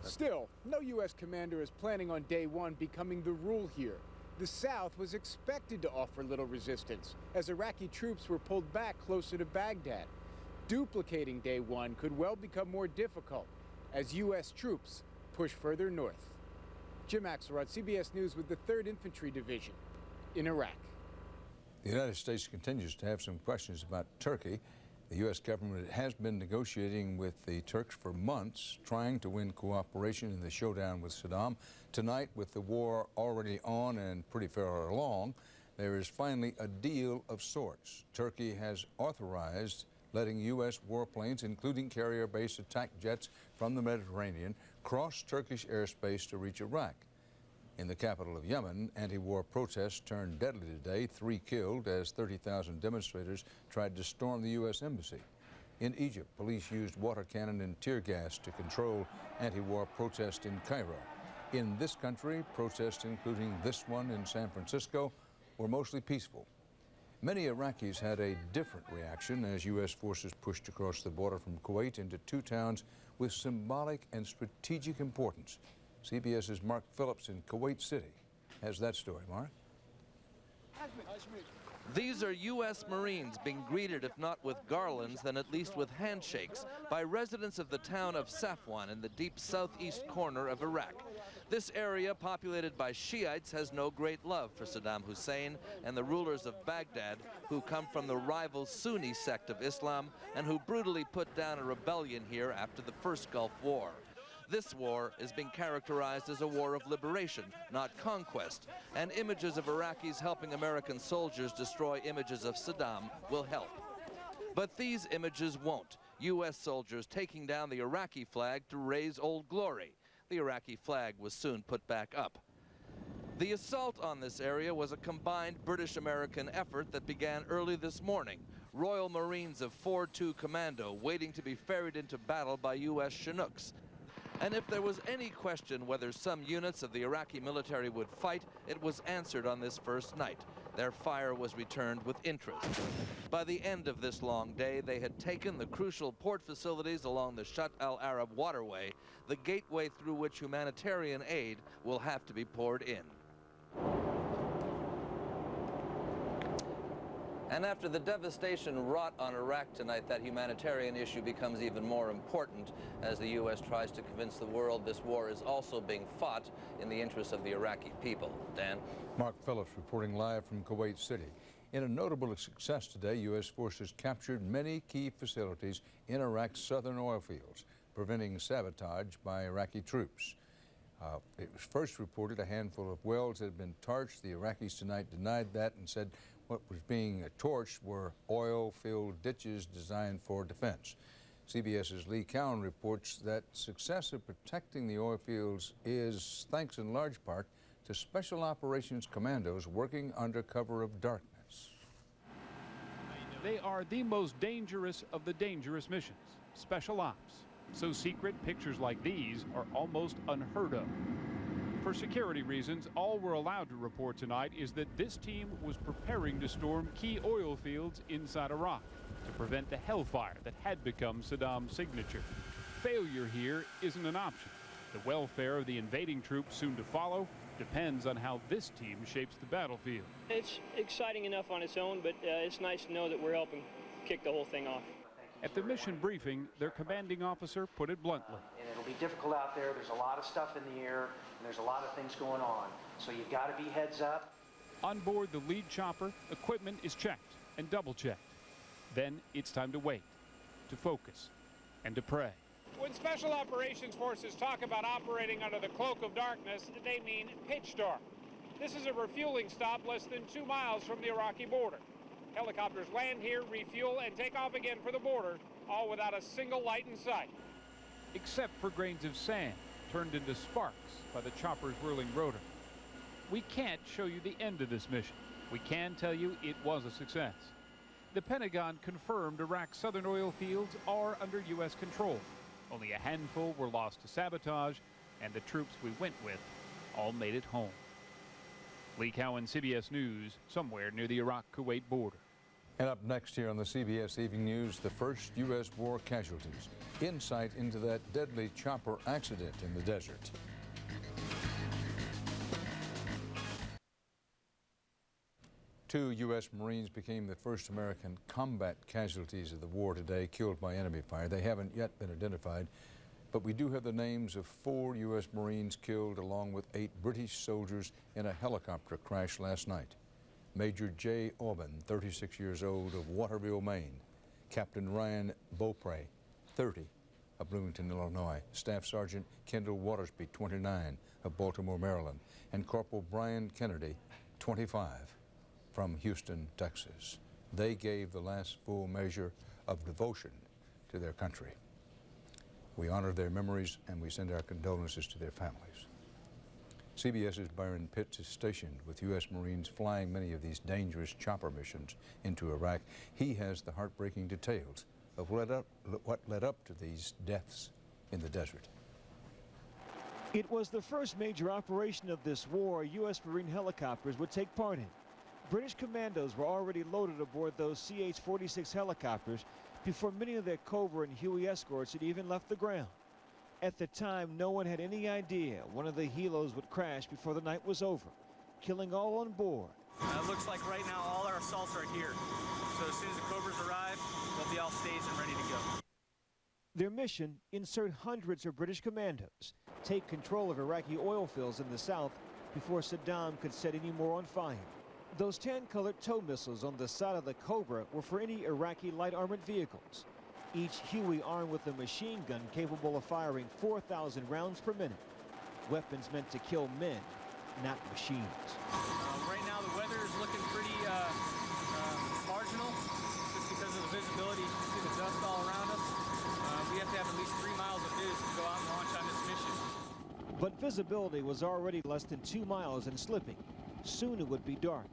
Still, no U.S. commander is planning on day 1 becoming the rule here. The South was expected to offer little resistance as Iraqi troops were pulled back closer to Baghdad. Duplicating day 1 could well become more difficult as U.S. troops push further north. Jim Axelrod, CBS News with the 3rd Infantry Division in Iraq. The United States continues to have some questions about Turkey. The U.S. government has been negotiating with the Turks for months, trying to win cooperation in the showdown with Saddam. Tonight, with the war already on and pretty far along, there is finally a deal of sorts. Turkey has authorized letting U.S. warplanes, including carrier-based attack jets from the Mediterranean, cross Turkish airspace to reach Iraq. In the capital of Yemen, anti-war protests turned deadly today, 3 killed as 30,000 demonstrators tried to storm the U.S. embassy. In Egypt, police used water cannon and tear gas to control anti-war protests in Cairo. In this country, protests, including this one in San Francisco, were mostly peaceful. Many Iraqis had a different reaction as U.S. forces pushed across the border from Kuwait into 2 towns with symbolic and strategic importance. CBS's Mark Phillips in Kuwait City has that story. Mark? These are U.S. Marines being greeted, if not with garlands, then at least with handshakes, by residents of the town of Safwan in the deep southeast corner of Iraq. This area, populated by Shiites, has no great love for Saddam Hussein and the rulers of Baghdad, who come from the rival Sunni sect of Islam and who brutally put down a rebellion here after the First Gulf War. This war is being characterized as a war of liberation, not conquest, and images of Iraqis helping American soldiers destroy images of Saddam will help. But these images won't. U.S. soldiers taking down the Iraqi flag to raise Old Glory. The Iraqi flag was soon put back up. The assault on this area was a combined British-American effort that began early this morning. Royal Marines of 4-2 Commando waiting to be ferried into battle by U.S. Chinooks. And if there was any question whether some units of the Iraqi military would fight, it was answered on this first night. Their fire was returned with interest. By the end of this long day, they had taken the crucial port facilities along the Shatt al-Arab waterway, the gateway through which humanitarian aid will have to be poured in. And after the devastation wrought on Iraq tonight, that humanitarian issue becomes even more important as the U.S. tries to convince the world this war is also being fought in the interests of the Iraqi people. Dan? Mark Phillips reporting live from Kuwait City. In a notable success today, U.S. forces captured many key facilities in Iraq's southern oil fields. preventing sabotage by Iraqi troops. It was first reported a handful of wells had been torched. The Iraqis tonight denied that and said what was being torched were oil-filled ditches designed for defense. CBS's Lee Cowan reports that success of protecting the oil fields is thanks in large part to Special Operations Commandos working under cover of darkness. They are the most dangerous of the dangerous missions, Special Ops. So secret, pictures like these are almost unheard of. For security reasons, all we're allowed to report tonight is that this team was preparing to storm key oil fields inside Iraq to prevent the hellfire that had become Saddam's signature. Failure here isn't an option. The welfare of the invading troops soon to follow depends on how this team shapes the battlefield. It's exciting enough on its own, but it's nice to know that we're helping kick the whole thing off. At the mission briefing, their commanding officer put it bluntly. And it'll be difficult out there. There's a lot of stuff in the air, and there's a lot of things going on. So you've got to be heads up. On board the lead chopper, equipment is checked and double-checked. Then it's time to wait, to focus, and to pray. When Special Operations Forces talk about operating under the cloak of darkness, they mean pitch dark. This is a refueling stop less than 2 miles from the Iraqi border. Helicopters land here, refuel, and take off again for the border, all without a single light in sight. Except for grains of sand turned into sparks by the chopper's whirling rotor. We can't show you the end of this mission. We can tell you it was a success. The Pentagon confirmed Iraq's southern oil fields are under U.S. control. Only a handful were lost to sabotage, and the troops we went with all made it home. Lee Cowan, CBS News, somewhere near the Iraq-Kuwait border. And up next here on the CBS Evening News, the first U.S. war casualties. Insight into that deadly chopper accident in the desert. Two U.S. Marines became the first American combat casualties of the war today, killed by enemy fire. They haven't yet been identified, but we do have the names of 4 U.S. Marines killed along with 8 British soldiers in a helicopter crash last night. Major Jay Aubin, 36 years old, of Waterville, Maine. Captain Ryan Beaupre, 30, of Bloomington, Illinois. Staff Sergeant Kendall Watersby, 29, of Baltimore, Maryland. And Corporal Brian Kennedy, 25, from Houston, Texas. They gave the last full measure of devotion to their country. We honor their memories and we send our condolences to their families. CBS's Byron Pitts is stationed with U.S. Marines flying many of these dangerous chopper missions into Iraq. He has the heartbreaking details of what led up to these deaths in the desert. It was the first major operation of this war U.S. Marine helicopters would take part in. British commandos were already loaded aboard those CH-46 helicopters before many of their Cobra and Huey escorts had even left the ground. At the time, no one had any idea one of the helos would crash before the night was over, killing all on board. It looks like right now all our assaults are here. So as soon as the Cobras arrive, they'll be all staged and ready to go. Their mission, insert hundreds of British commandos, take control of Iraqi oil fields in the south before Saddam could set any more on fire. Those tan-colored tow missiles on the side of the Cobra were for any Iraqi light armored vehicles. Each Huey armed with a machine gun capable of firing 4,000 rounds per minute. Weapons meant to kill men, not machines. Right now the weather is looking pretty marginal just because of the visibility. You can see the dust all around us. We have to have at least 3 miles of vis to go out and launch on this mission. But visibility was already less than 2 miles and slipping. Soon it would be dark.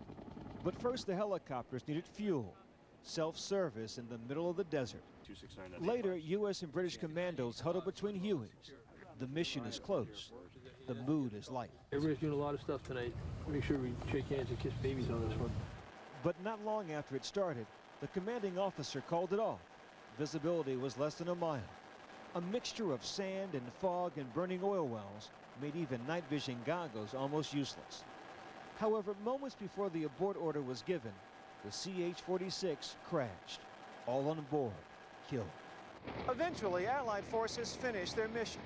But first the helicopters needed fuel. Self-service in the middle of the desert. Later, U.S. and British commandos huddle between Hueys. The mission is close. The mood is light. Everybody's doing a lot of stuff tonight. Make sure we shake hands and kiss babies on this one. But not long after it started, the commanding officer called it off. Visibility was less than a mile. A mixture of sand and fog and burning oil wells made even night vision goggles almost useless. However, moments before the abort order was given, the CH-46 crashed. All on board, killed. Eventually, Allied forces finished their mission,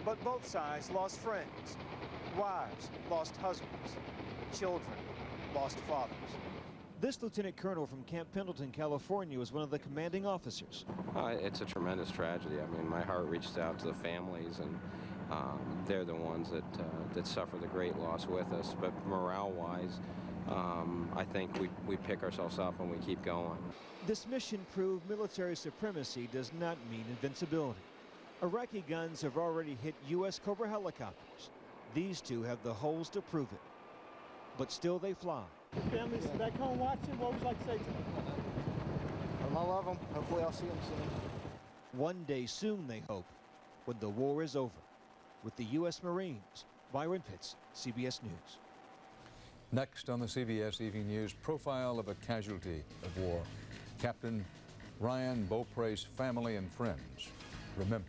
but both sides lost friends. Wives lost husbands. Children lost fathers. This lieutenant colonel from Camp Pendleton, California, was one of the commanding officers. It's a tremendous tragedy. I mean, my heart reaches out to the families, and they're the ones that suffer the great loss with us. But morale-wise, I think we pick ourselves up and we keep going. This mission proved military supremacy does not mean invincibility. Iraqi guns have already hit U.S. Cobra helicopters. These two have the holes to prove it. But still they fly. Families back home watching, what would you like to say to them? I love them. Hopefully I'll see them soon. One day soon, they hope, when the war is over. With the U.S. Marines, Byron Pitts, CBS News. Next on the CBS Evening News, profile of a casualty of war. Captain Ryan Beaupre's family and friends. Remember.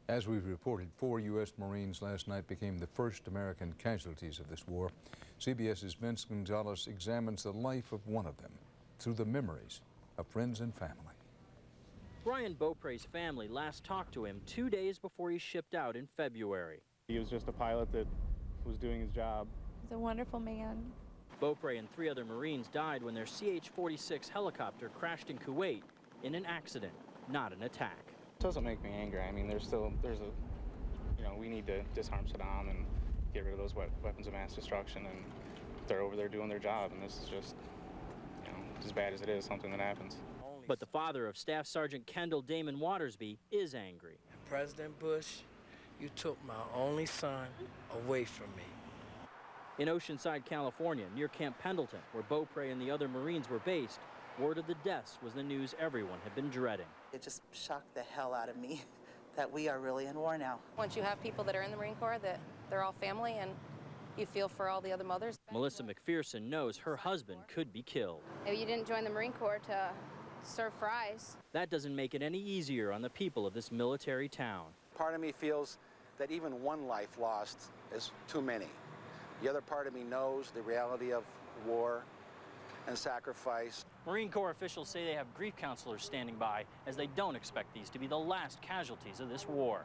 As we've reported, 4 U.S. Marines last night became the first American casualties of this war. CBS's Vince Gonzalez examines the life of one of them through the memories of friends and family. Ryan Beaupre's family last talked to him 2 days before he shipped out in February. He was just a pilot that was doing his job. He's a wonderful man. Beaupre and 3 other Marines died when their CH-46 helicopter crashed in Kuwait in an accident, not an attack. It doesn't make me angry. I mean, we need to disarm Saddam and get rid of those weapons of mass destruction, and they're over there doing their job, and this is just, as bad as it is, something that happens. But the father of Staff Sergeant Kendall Damon Watersby is angry. President Bush, you took my only son away from me. In Oceanside, California, near Camp Pendleton, where Beaupre and the other Marines were based, word of the deaths was the news everyone had been dreading. It just shocked the hell out of me that we are really in war now. Once you have people that are in the Marine Corps, that they're all family, and you feel for all the other mothers. Melissa McPherson knows her husband could be killed. Maybe you didn't join the Marine Corps to serve fries. That doesn't make it any easier on the people of this military town. Part of me feels that even one life lost is too many. The other part of me knows the reality of war and sacrifice. Marine Corps officials say they have grief counselors standing by as they don't expect these to be the last casualties of this war.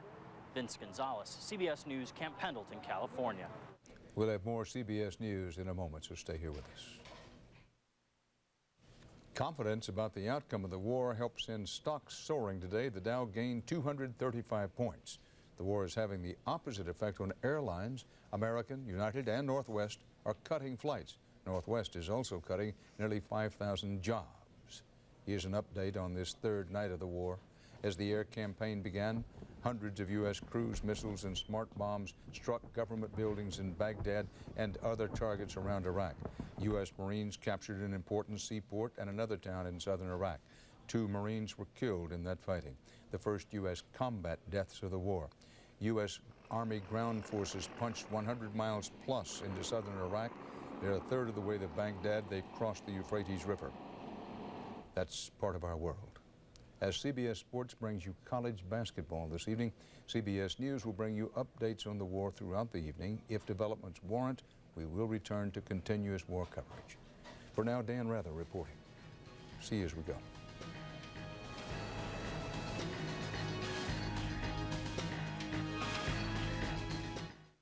Vince Gonzalez, CBS News, Camp Pendleton, California. We'll have more CBS News in a moment, so stay here with us. Confidence about the outcome of the war helped send stocks soaring today. The Dow gained 235 points. The war is having the opposite effect on airlines. American, United, and Northwest are cutting flights. Northwest is also cutting nearly 5,000 jobs. Here's an update on this third night of the war. As the air campaign began, hundreds of U.S. cruise missiles and smart bombs struck government buildings in Baghdad and other targets around Iraq. U.S. Marines captured an important seaport and another town in southern Iraq. 2 Marines were killed in that fighting, the first U.S. combat deaths of the war. U.S. Army ground forces punched 100 miles plus into southern Iraq. They're a third of the way to Baghdad. They crossed the Euphrates River. That's part of our world. As CBS Sports brings you college basketball this evening, CBS News will bring you updates on the war throughout the evening. If developments warrant, we will return to continuous war coverage. For now, Dan Rather reporting. See you as we go.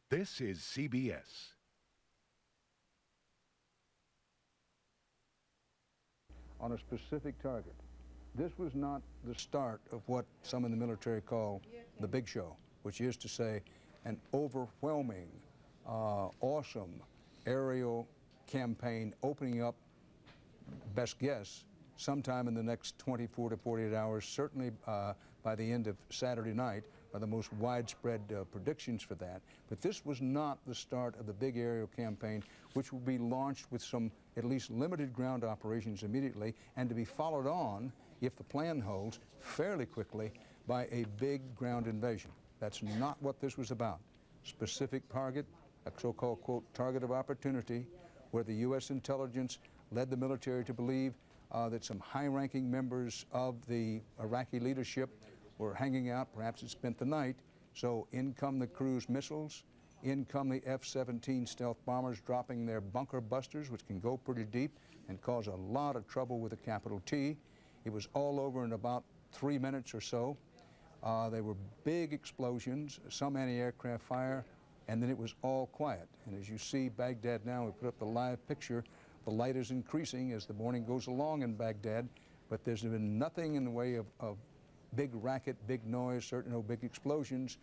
This is CBS. On a specific target. This was not the start of what some in the military call the big show, which is to say an overwhelming, awesome aerial campaign opening up, best guess, sometime in the next 24 to 48 hours, certainly by the end of Saturday night, are the most widespread predictions for that. But this was not the start of the big aerial campaign, which will be launched with some at least limited ground operations immediately, and to be followed on, if the plan holds, fairly quickly by a big ground invasion. That's not what this was about. Specific target, a so-called, quote, target of opportunity, where the U.S. intelligence led the military to believe that some high-ranking members of the Iraqi leadership were hanging out, perhaps had spent the night. So in come the cruise missiles, in come the F-17 stealth bombers dropping their bunker busters, which can go pretty deep and cause a lot of trouble with a capital T. It was all over in about 3 minutes or so. They were big explosions, some anti-aircraft fire, and then it was all quiet. And as you see Baghdad now, we put up the live picture, the light is increasing as the morning goes along in Baghdad, but there's been nothing in the way of big racket, big noise, certainly no big explosions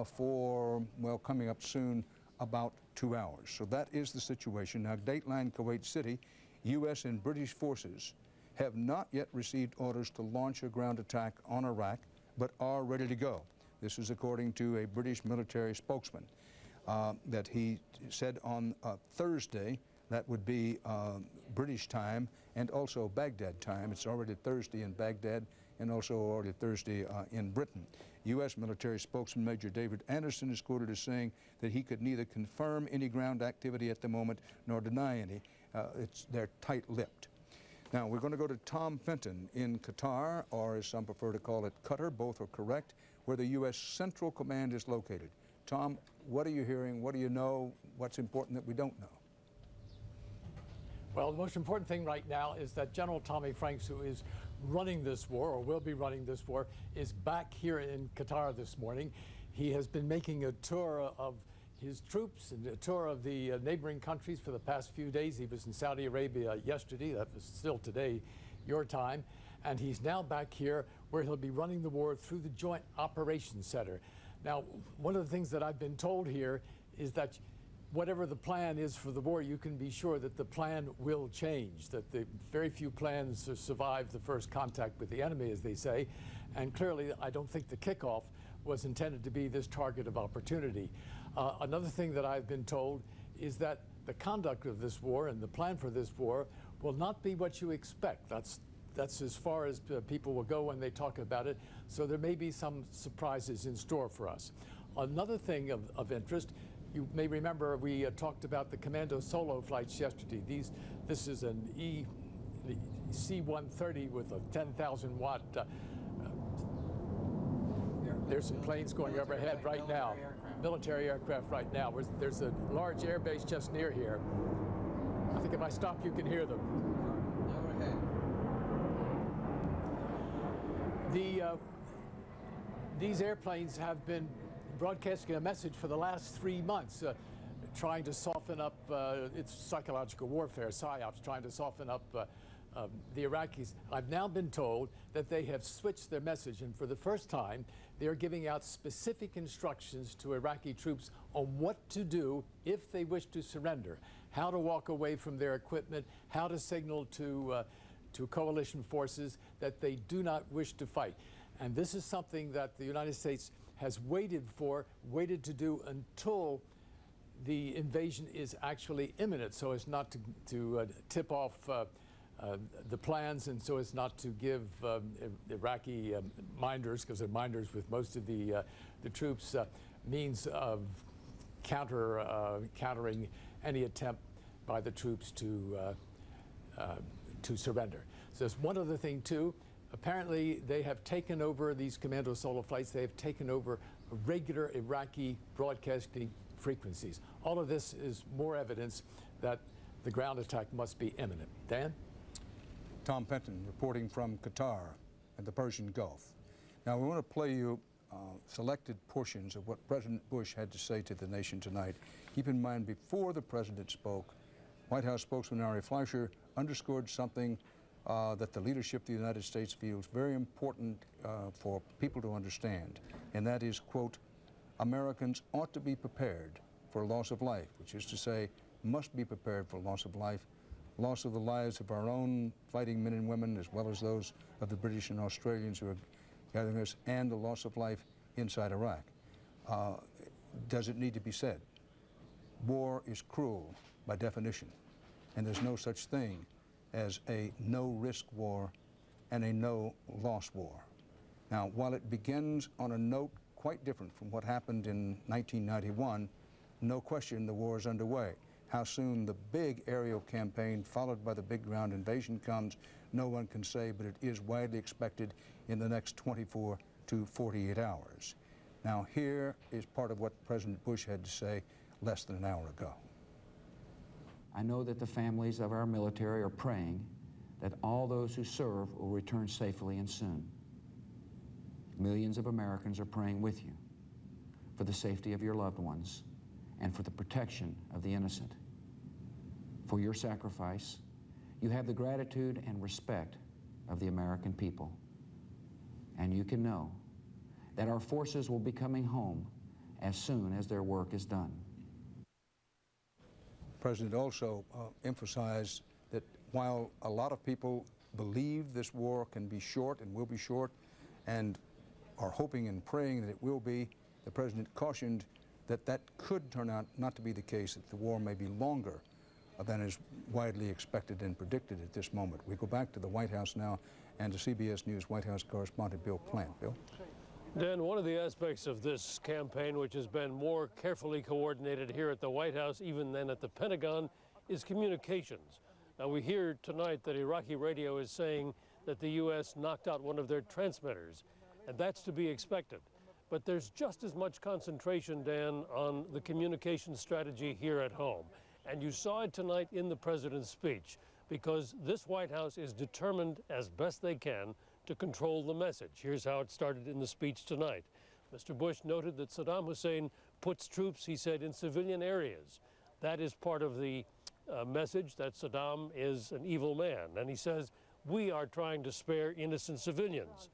for, well, coming up soon, about 2 hours. So that is the situation. Now, Dateline Kuwait City, U.S. and British forces have not yet received orders to launch a ground attack on Iraq, but are ready to go. This is according to a British military spokesman that he said on Thursday, that would be British time and also Baghdad time. It's already Thursday in Baghdad and also already Thursday in Britain. U.S. military spokesman Major David Anderson is quoted as saying that he could neither confirm any ground activity at the moment nor deny any. They're tight-lipped. Now, we're going to go to Tom Fenton in Qatar, or as some prefer to call it, Qatar. Both are correct, where the U.S. Central Command is located. Tom, what are you hearing? What do you know? What's important that we don't know? Well, the most important thing right now is that General Tommy Franks, who is running this war, or will be running this war, is back here in Qatar this morning. He has been making a tour of his troops and a tour of the neighboring countries for the past few days. He was in Saudi Arabia yesterday, that was still today, your time, and he's now back here where he'll be running the war through the Joint Operations Center. Now, one of the things that I've been told here is that whatever the plan is for the war, you can be sure that the plan will change, that the very few plans survive the first contact with the enemy, as they say, and clearly I don't think the kickoff was intended to be this target of opportunity. Another thing that I've been told is that the conduct of this war and the plan for this war will not be what you expect. That's as far as people will go when they talk about it, so there may be some surprises in store for us. Another thing of interest, you may remember we talked about the Commando solo flights yesterday. This is an C-130 with a 10,000 watt. There's some planes going overhead right now. Military aircraft right now. There's a large air base just near here. I think if I stop, you can hear them. These airplanes have been broadcasting a message for the last 3 months, trying to soften up, it's psychological warfare, PSYOPs, trying to soften up the Iraqis. I've now been told that they have switched their message, and for the first time, they're giving out specific instructions to Iraqi troops on what to do if they wish to surrender, how to walk away from their equipment, how to signal to coalition forces that they do not wish to fight. And this is something that the United States has waited to do until the invasion is actually imminent, so as not to tip off the plans, and so as not to give Iraqi minders, because they're minders with most of the troops, means of countering any attempt by the troops to surrender. So there's one other thing too. Apparently they have taken over these Commando solo flights. They have taken over regular Iraqi broadcasting frequencies. All of this is more evidence that the ground attack must be imminent. Dan? Tom Fenton reporting from Qatar and the Persian Gulf. Now we want to play you selected portions of what President Bush had to say to the nation tonight. Keep in mind, before the president spoke, White House spokesman Ari Fleischer underscored something that the leadership of the United States feels very important for people to understand, and that is, quote, Americans ought to be prepared for loss of life, which is to say, must be prepared for loss of life, loss of the lives of our own fighting men and women, as well as those of the British and Australians who are gathering us, and the loss of life inside Iraq. Does it need to be said? War is cruel by definition, and there's no such thing as a no-risk war and a no-loss war. Now, while it begins on a note quite different from what happened in 1991, no question the war is underway. How soon the big aerial campaign followed by the big ground invasion comes, no one can say, but it is widely expected in the next 24 to 48 hours. Now, here is part of what President Bush had to say less than an hour ago. I know that the families of our military are praying that all those who serve will return safely and soon. Millions of Americans are praying with you for the safety of your loved ones and for the protection of the innocent. For your sacrifice, you have the gratitude and respect of the American people. And you can know that our forces will be coming home as soon as their work is done. The President also emphasized that while a lot of people believe this war can be short and will be short and are hoping and praying that it will be, the President cautioned that that could turn out not to be the case, that the war may be longer than is widely expected and predicted at this moment. We go back to the White House now and to CBS News White House correspondent Bill Plant. Bill? Dan, one of the aspects of this campaign, which has been more carefully coordinated here at the White House even than at the Pentagon, is communications. Now, we hear tonight that Iraqi radio is saying that the U.S. knocked out one of their transmitters, and that's to be expected. But there's just as much concentration, Dan, on the communication strategy here at home. And you saw it tonight in the president's speech, because this White House is determined as best they can to control the message. Here's how it started in the speech tonight. Mr. Bush noted that Saddam Hussein puts troops, he said, in civilian areas. That is part of the message that Saddam is an evil man. And he says, we are trying to spare innocent civilians.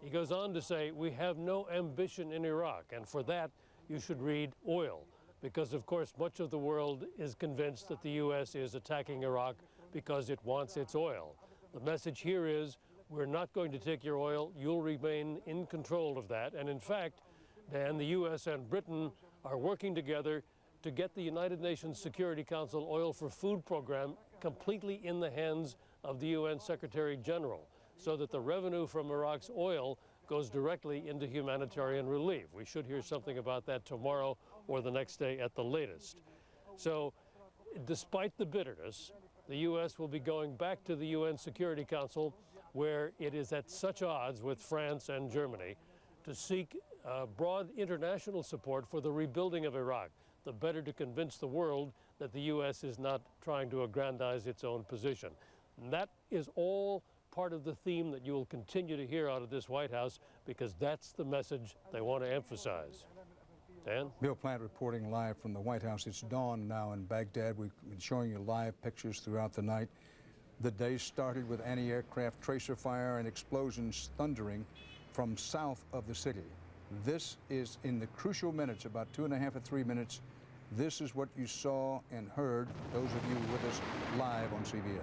He goes on to say, we have no ambition in Iraq, and for that you should read oil, because of course much of the world is convinced that the U.S. is attacking Iraq because it wants its oil. The message here is, we're not going to take your oil, you'll remain in control of that. And in fact, Dan, the U.S. and Britain are working together to get the United Nations Security Council Oil for Food program completely in the hands of the UN Secretary General, so that the revenue from Iraq's oil goes directly into humanitarian relief. We should hear something about that tomorrow or the next day at the latest. So, despite the bitterness, the U.S. will be going back to the UN Security Council, where it is at such odds with France and Germany, to seek broad international support for the rebuilding of Iraq, the better to convince the world that the U.S. is not trying to aggrandize its own position. And that is all part of the theme that you will continue to hear out of this White House, because that's the message they want to emphasize. Dan? Bill Plant reporting live from the White House. It's dawn now in Baghdad. We've been showing you live pictures throughout the night. The day started with anti-aircraft tracer fire and explosions thundering from south of the city. This is in the crucial minutes, about 2.5 or 3 minutes. This is what you saw and heard, those of you with us live on CBS.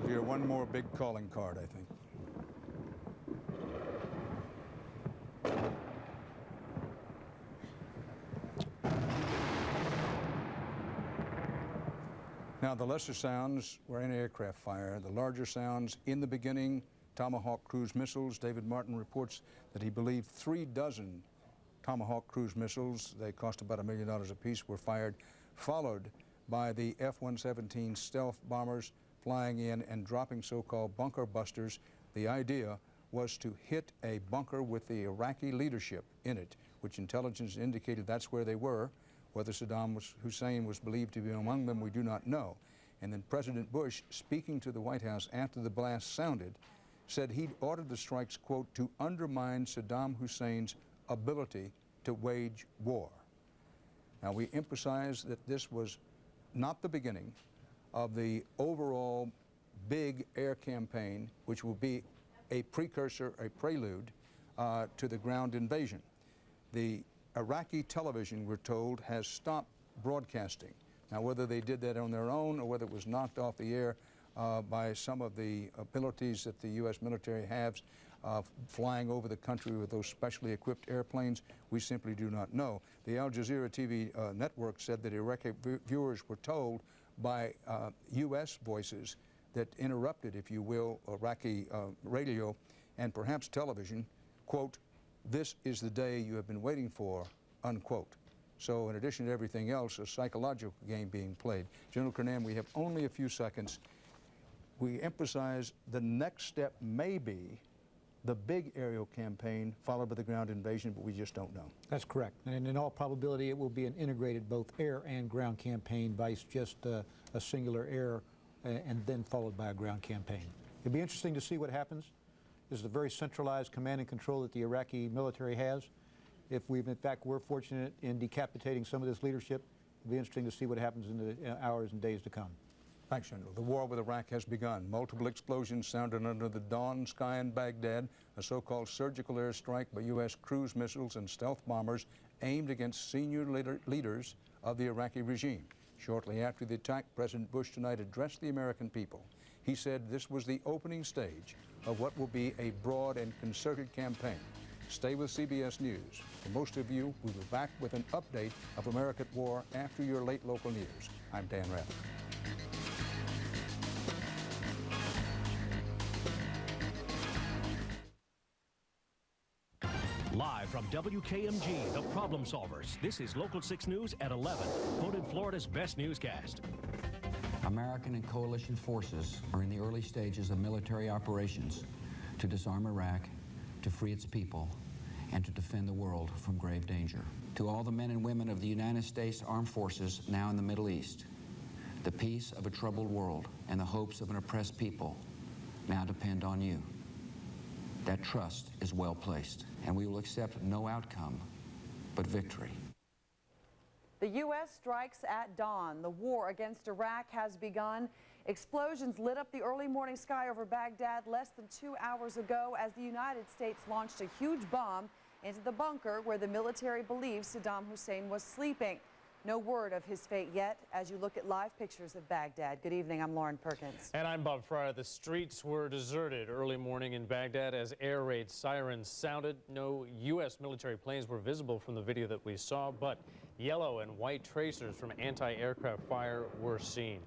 You're one more big calling card, I think. Now, the lesser sounds were anti-aircraft fire. The larger sounds, in the beginning, Tomahawk cruise missiles. David Martin reports that he believed 3 dozen Tomahawk cruise missiles, they cost about $1 million apiece, were fired, followed by the F-117 stealth bombers flying in and dropping so-called bunker busters. The idea was to hit a bunker with the Iraqi leadership in it, which intelligence indicated that's where they were. Whether Saddam Hussein was believed to be among them, we do not know. And then President Bush, speaking to the White House after the blast sounded, said he'd ordered the strikes, quote, to undermine Saddam Hussein's ability to wage war. Now, we emphasize that this was not the beginning of the overall big air campaign, which will be a precursor, a prelude to the ground invasion. The Iraqi television, we're told, has stopped broadcasting. Now, whether they did that on their own or whether it was knocked off the air by some of the abilities that the U.S. military has, flying over the country with those specially equipped airplanes? We simply do not know. The Al Jazeera TV network said that Iraqi viewers were told by U.S. voices that interrupted, if you will, Iraqi radio and perhaps television, quote, "This is the day you have been waiting for," unquote. So in addition to everything else, a psychological game being played. General Kernan, we have only a few seconds. We emphasize the next step may be the big aerial campaign followed by the ground invasion, but we just don't know. That's correct. And in all probability, it will be an integrated both air and ground campaign, vice just a singular air and then followed by a ground campaign. It'll be interesting to see what happens. This is a very centralized command and control that the Iraqi military has. If we've, in fact, we're fortunate in decapitating some of this leadership, it'll be interesting to see what happens in the hours and days to come. Thanks, General. The war with Iraq has begun. Multiple explosions sounded under the dawn sky in Baghdad, a so-called surgical airstrike by U.S. cruise missiles and stealth bombers aimed against senior leaders of the Iraqi regime. Shortly after the attack, President Bush tonight addressed the American people. He said this was the opening stage of what will be a broad and concerted campaign. Stay with CBS News. For most of you, we will be back with an update of America at War after your late local news. I'm Dan Rather. Live from WKMG, the Problem Solvers. This is Local 6 News at 11, voted Florida's best newscast. American and coalition forces are in the early stages of military operations to disarm Iraq, to free its people, and to defend the world from grave danger. To all the men and women of the United States Armed Forces now in the Middle East, the peace of a troubled world and the hopes of an oppressed people now depend on you. That trust is well placed, and we will accept no outcome but victory. The U.S. strikes at dawn. The war against Iraq has begun. Explosions lit up the early morning sky over Baghdad less than 2 hours ago as the United States launched a huge bomb into the bunker where the military believes Saddam Hussein was sleeping. No word of his fate yet as you look at live pictures of Baghdad. Good evening, I'm Lauren Perkins. And I'm Bob Fryer. The streets were deserted early morning in Baghdad as air raid sirens sounded. No U.S. military planes were visible from the video that we saw, but yellow and white tracers from anti-aircraft fire were seen.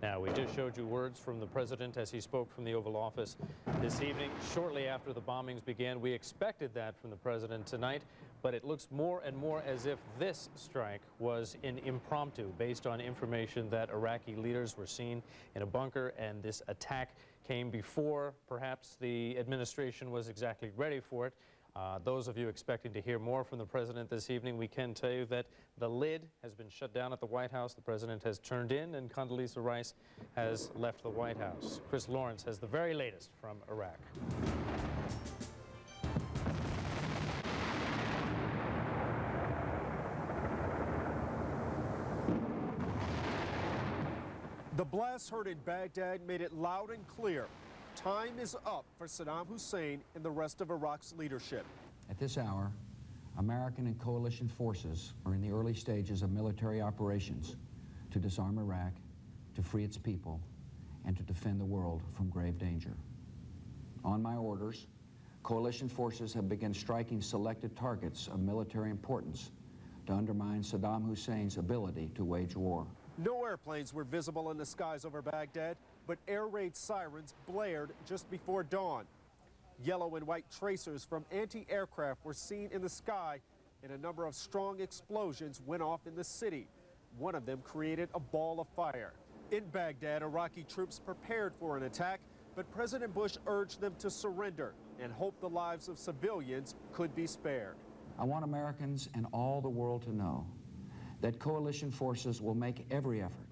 Now, we just showed you words from the president as he spoke from the Oval Office this evening. Shortly after the bombings began, we expected that from the president tonight, but it looks more and more as if this strike was an impromptu based on information that Iraqi leaders were seen in a bunker, and this attack came before perhaps the administration was exactly ready for it. Those of you expecting to hear more from the president this evening, we can tell you that the lid has been shut down at the White House. The president has turned in, and Condoleezza Rice has left the White House. Chris Lawrence has the very latest from Iraq. The blast heard in Baghdad made it loud and clear. Time is up for Saddam Hussein and the rest of Iraq's leadership. At this hour, American and coalition forces are in the early stages of military operations to disarm Iraq, to free its people, and to defend the world from grave danger. On my orders, coalition forces have begun striking selected targets of military importance to undermine Saddam Hussein's ability to wage war. No airplanes were visible in the skies over Baghdad, but air raid sirens blared just before dawn. Yellow and white tracers from anti-aircraft were seen in the sky, and a number of strong explosions went off in the city. One of them created a ball of fire. In Baghdad, Iraqi troops prepared for an attack, but President Bush urged them to surrender and hoped the lives of civilians could be spared. I want Americans and all the world to know that coalition forces will make every effort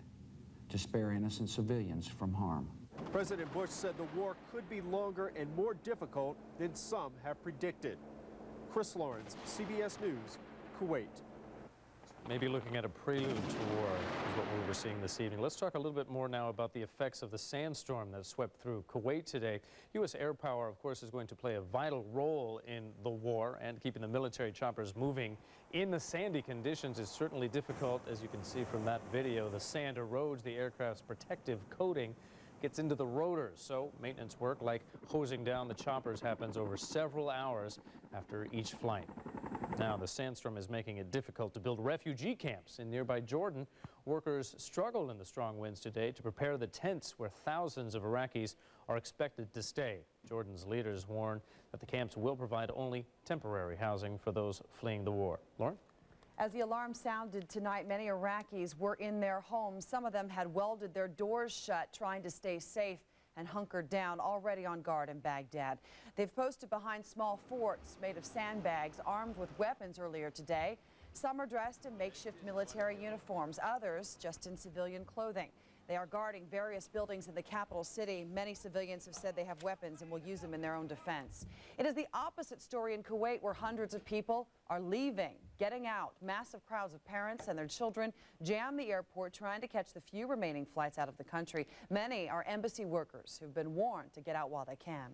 to spare innocent civilians from harm. President Bush said the war could be longer and more difficult than some have predicted. Chris Lawrence, CBS News, Kuwait. Maybe looking at a prelude to war is what we were seeing this evening. Let's talk a little bit more now about the effects of the sandstorm that swept through Kuwait today. U.S. air power, of course, is going to play a vital role in the war, and keeping the military choppers moving in the sandy conditions is certainly difficult. As you can see from that video, the sand erodes the aircraft's protective coating, gets into the rotors, so maintenance work like hosing down the choppers happens over several hours after each flight. Now, the sandstorm is making it difficult to build refugee camps in nearby Jordan. Workers struggled in the strong winds today to prepare the tents where thousands of Iraqis are expected to stay. Jordan's leaders warn that the camps will provide only temporary housing for those fleeing the war. Lauren? As the alarm sounded tonight, many Iraqis were in their homes. Some of them had welded their doors shut, trying to stay safe and hunkered down, already on guard in Baghdad. They've posted behind small forts made of sandbags, armed with weapons earlier today. Some are dressed in makeshift military uniforms, others just in civilian clothing. They are guarding various buildings in the capital city. Many civilians have said they have weapons and will use them in their own defense. It is the opposite story in Kuwait, where hundreds of people are leaving, getting out. Massive crowds of parents and their children jam the airport, trying to catch the few remaining flights out of the country. Many are embassy workers who've been warned to get out while they can.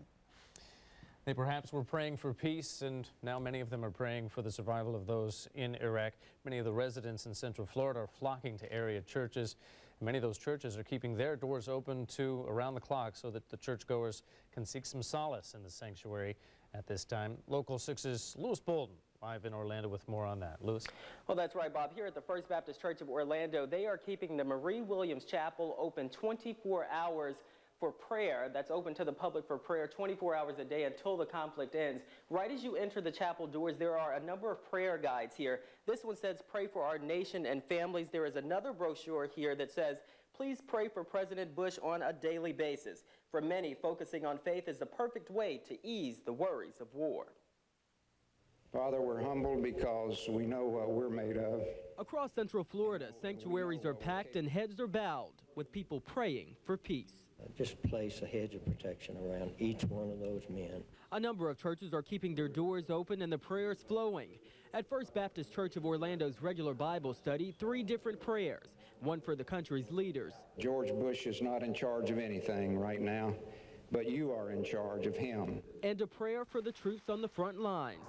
They perhaps were praying for peace, and now many of them are praying for the survival of those in Iraq. Many of the residents in Central Florida are flocking to area churches. Many of those churches are keeping their doors open to around the clock so that the churchgoers can seek some solace in the sanctuary at this time. Local 6's Lewis Bolden live in Orlando with more on that. Lewis? Well, that's right, Bob. Here at the First Baptist Church of Orlando, they are keeping the Marie Williams Chapel open 24 hours for prayer. That's open to the public for prayer 24 hours a day until the conflict ends. Right as you enter the chapel doors, there are a number of prayer guides here. This one says, "Pray for our nation and families." There is another brochure here that says, "Please pray for President Bush on a daily basis." For many, focusing on faith is the perfect way to ease the worries of war. Father, we're humbled because we know what we're made of. Across Central Florida, sanctuaries are packed and heads are bowed, with people praying for peace. Just place a hedge of protection around each one of those men. A number of churches are keeping their doors open and the prayers flowing. At First Baptist Church of Orlando's regular Bible study, 3 different prayers, one for the country's leaders. George Bush is not in charge of anything right now, but you are in charge of him. And a prayer for the troops on the front lines,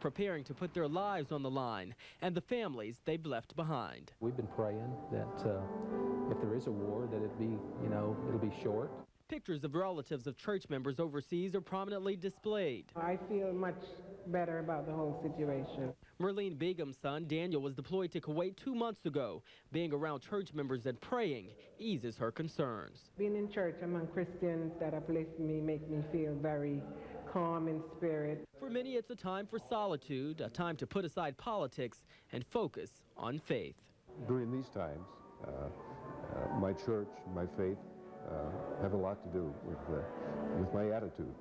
preparing to put their lives on the line, and the families they've left behind. We've been praying that if there is a war, that it'll be short. Pictures of relatives of church members overseas are prominently displayed. I feel much better about the whole situation. Merlene Begum's son, Daniel, was deployed to Kuwait 2 months ago. Being around church members and praying eases her concerns. Being in church among Christians that uplift me make me feel very calm in spirit. For many, it's a time for solitude, a time to put aside politics and focus on faith. During these times, my church, my faith, have a lot to do with my attitude.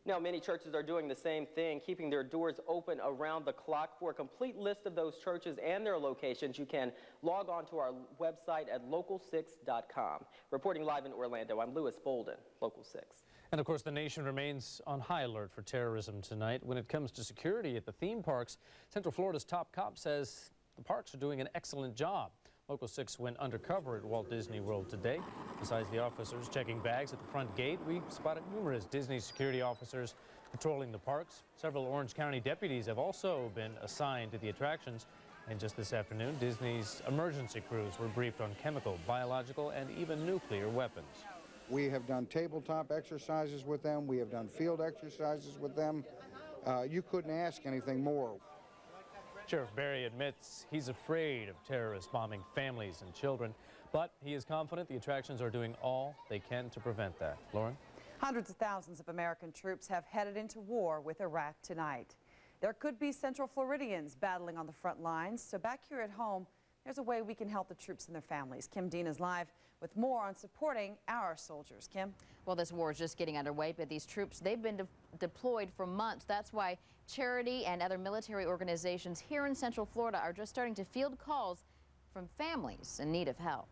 Now, many churches are doing the same thing, keeping their doors open around the clock. For a complete list of those churches and their locations, you can log on to our website at local6.com. Reporting live in Orlando, I'm Lewis Bolden, Local 6. And of course, the nation remains on high alert for terrorism tonight. When it comes to security at the theme parks, Central Florida's top cop says the parks are doing an excellent job. Local 6 went undercover at Walt Disney World today. Besides the officers checking bags at the front gate, we spotted numerous Disney security officers patrolling the parks. Several Orange County deputies have also been assigned to the attractions. And just this afternoon, Disney's emergency crews were briefed on chemical, biological, and even nuclear weapons. We have done tabletop exercises with them. We have done field exercises with them. You couldn't ask anything more. Sheriff Berry admits he's afraid of terrorists bombing families and children, but he is confident the attractions are doing all they can to prevent that. Lauren? Hundreds of thousands of American troops have headed into war with Iraq tonight. There could be Central Floridians battling on the front lines, so back here at home, there's a way we can help the troops and their families. Kim Dean is live with more on supporting our soldiers. Kim? Well, this war is just getting underway, but these troops, they've been deployed for months. That's why charity and other military organizations here in Central Florida are just starting to field calls from families in need of help.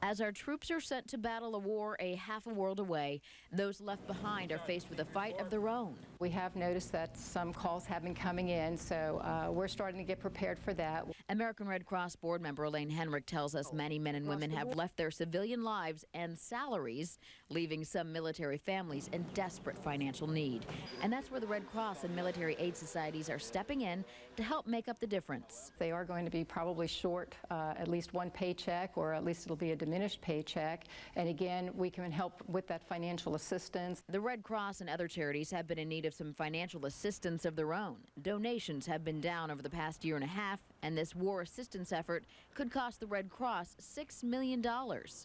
As our troops are sent to battle a war half a world away, those left behind are faced with a fight of their own. We have noticed that some calls have been coming in, so we're starting to get prepared for that. American Red Cross board member Elaine Henrich tells us many men and women have left their civilian lives and salaries, leaving some military families in desperate financial need. And that's where the Red Cross and military aid societies are stepping in to help make up the difference. They are going to be probably short at least one paycheck, or at least it'll be a diminished diminished paycheck. And again, we can help with that financial assistance. The Red Cross and other charities have been in need of some financial assistance of their own. Donations have been down over the past year and a half, and this war assistance effort could cost the Red Cross $6 million.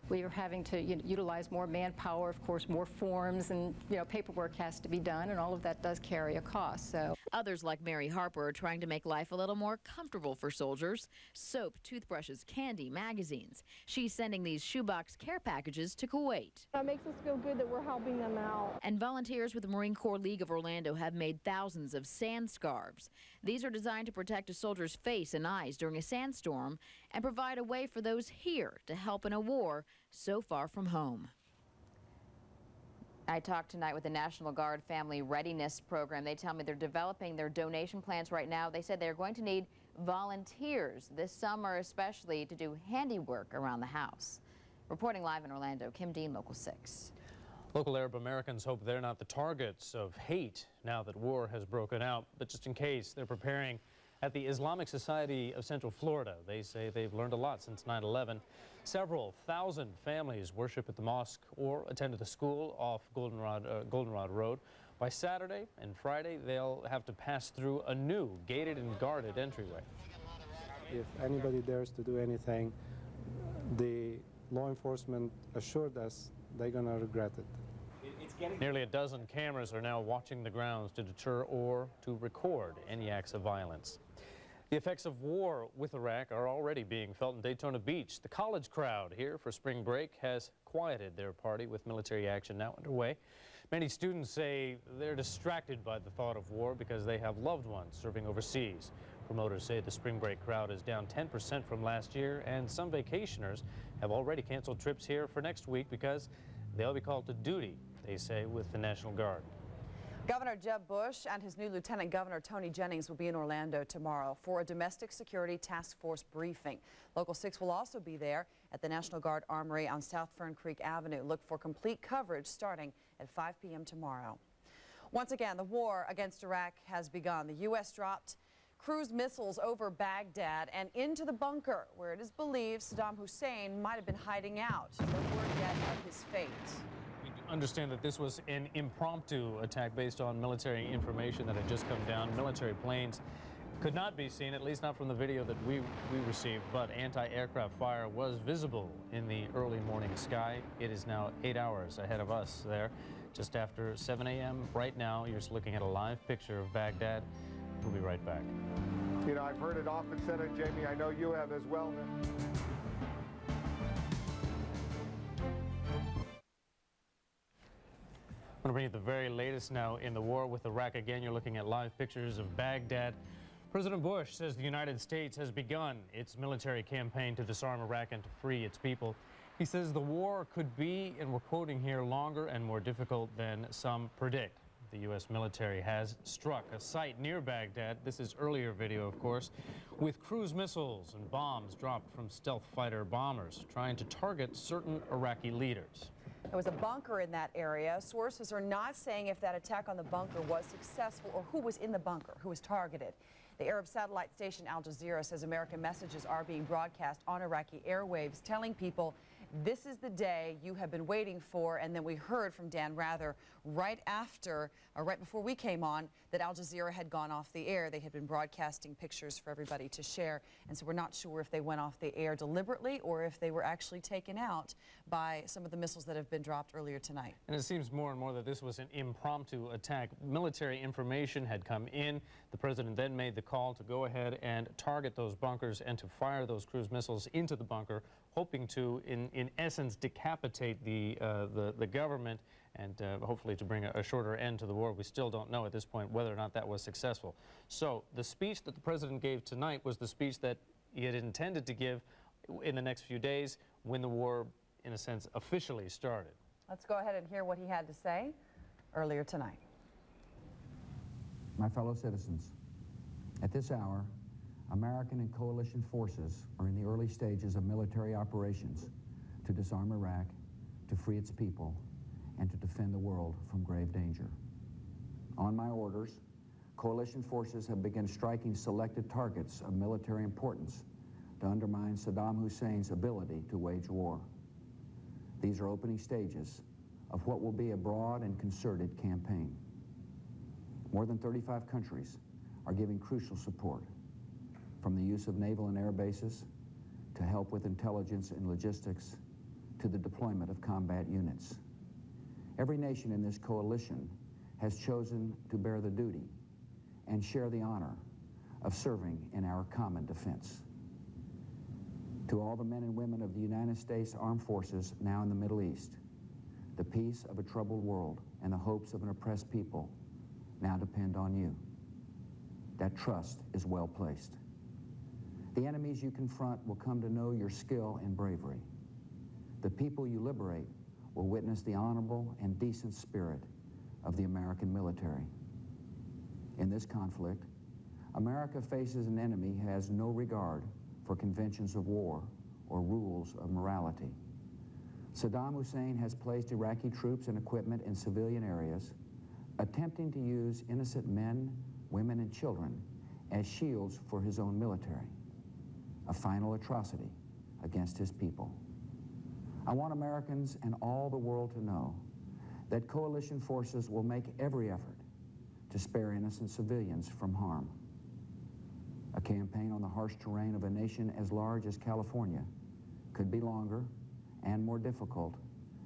We are having to utilize more manpower, of course, more forms, and paperwork has to be done, and all of that does carry a cost. So others like Mary Harper are trying to make life a little more comfortable for soldiers. Soap, toothbrushes, candy, magazines. She's sending these shoebox care packages to Kuwait. That makes us feel good that we're helping them out. And volunteers with the Marine Corps League of Orlando have made thousands of sand scarves. These are designed to protect a soldier's face and eyes during a sandstorm and provide a way for those here to help in a war so far from home. I talked tonight with the National Guard Family Readiness Program. They tell me they're developing their donation plans right now. They said they're going to need volunteers this summer, especially to do handiwork around the house. Reporting live in Orlando, Kim Dean, Local 6. Local Arab Americans hope they're not the targets of hate now that war has broken out, but just in case, they're preparing at the Islamic Society of Central Florida. They say they've learned a lot since 9/11. Several thousand families worship at the mosque or attend the school off Goldenrod Road. By Saturday and Friday, they'll have to pass through a new gated and guarded entryway. If anybody dares to do anything, the law enforcement assured us they're going to regret it. Nearly a dozen cameras are now watching the grounds to deter or to record any acts of violence. The effects of war with Iraq are already being felt in Daytona Beach. The college crowd here for spring break has quieted their party with military action now underway. Many students say they're distracted by the thought of war because they have loved ones serving overseas. Promoters say the spring break crowd is down 10% from last year, and some vacationers have already canceled trips here for next week because they'll be called to duty, they say, with the National Guard. Governor Jeb Bush and his new Lieutenant Governor Tony Jennings will be in Orlando tomorrow for a domestic security task force briefing. Local 6 will also be there at the National Guard Armory on South Fern Creek Avenue. Look for complete coverage starting at 5 p.m. tomorrow. Once again, the war against Iraq has begun. The U.S. dropped cruise missiles over Baghdad and into the bunker where it is believed Saddam Hussein might have been hiding out. No word yet of his fate. Understand that this was an impromptu attack based on military information that had just come down. Military planes could not be seen, at least not from the video that we received, but anti-aircraft fire was visible in the early morning sky. It is now 8 hours ahead of us there, just after 7 a.m. Right now, you're just looking at a live picture of Baghdad. We'll be right back. You know, I've heard it often said, and Jamie, I know you have as well. I'm going to bring you the very latest now in the war with Iraq. Again, you're looking at live pictures of Baghdad. President Bush says the United States has begun its military campaign to disarm Iraq and to free its people. He says the war could be, and we're quoting here, longer and more difficult than some predict. The U.S. military has struck a site near Baghdad. This is earlier video, of course, with cruise missiles and bombs dropped from stealth fighter bombers trying to target certain Iraqi leaders. There was a bunker in that area. Sources are not saying if that attack on the bunker was successful or who was in the bunker, who was targeted. The Arab satellite station Al Jazeera says American messages are being broadcast on Iraqi airwaves, telling people this is the day you have been waiting for. And then we heard from Dan Rather right before we came on that Al Jazeera had gone off the air. They had been broadcasting pictures for everybody to share. And so we're not sure if they went off the air deliberately or if they were actually taken out by some of the missiles that have been dropped earlier tonight. And it seems more and more that this was an impromptu attack. Military information had come in. The president then made the call to go ahead and target those bunkers and to fire those cruise missiles into the bunker, hoping to, in essence, decapitate the government and hopefully to bring a shorter end to the war. We still don't know at this point whether or not that was successful. So the speech that the president gave tonight was the speech that he had intended to give in the next few days when the war, in a sense, officially started. Let's go ahead and hear what he had to say earlier tonight. My fellow citizens, at this hour, American and coalition forces are in the early stages of military operations to disarm Iraq, to free its people, and to defend the world from grave danger. On my orders, coalition forces have begun striking selected targets of military importance to undermine Saddam Hussein's ability to wage war. These are opening stages of what will be a broad and concerted campaign. More than 35 countries are giving crucial support, from the use of naval and air bases to help with intelligence and logistics to the deployment of combat units. Every nation in this coalition has chosen to bear the duty and share the honor of serving in our common defense. To all the men and women of the United States Armed Forces now in the Middle East, the peace of a troubled world and the hopes of an oppressed people now depend on you. That trust is well placed. The enemies you confront will come to know your skill and bravery. The people you liberate will witness the honorable and decent spirit of the American military. In this conflict, America faces an enemy who has no regard for conventions of war or rules of morality. Saddam Hussein has placed Iraqi troops and equipment in civilian areas, attempting to use innocent men, women, and children as shields for his own military, a final atrocity against his people. I want Americans and all the world to know that coalition forces will make every effort to spare innocent civilians from harm. A campaign on the harsh terrain of a nation as large as California could be longer and more difficult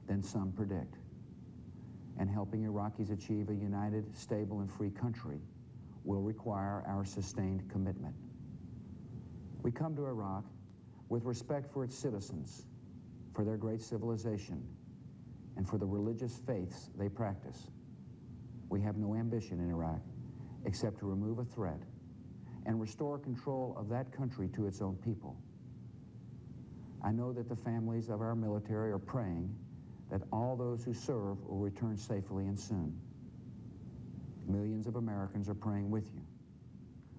than some predict. And helping Iraqis achieve a united, stable, and free country will require our sustained commitment. We come to Iraq with respect for its citizens, for their great civilization, and for the religious faiths they practice. We have no ambition in Iraq except to remove a threat and restore control of that country to its own people. I know that the families of our military are praying that all those who serve will return safely and soon. Millions of Americans are praying with you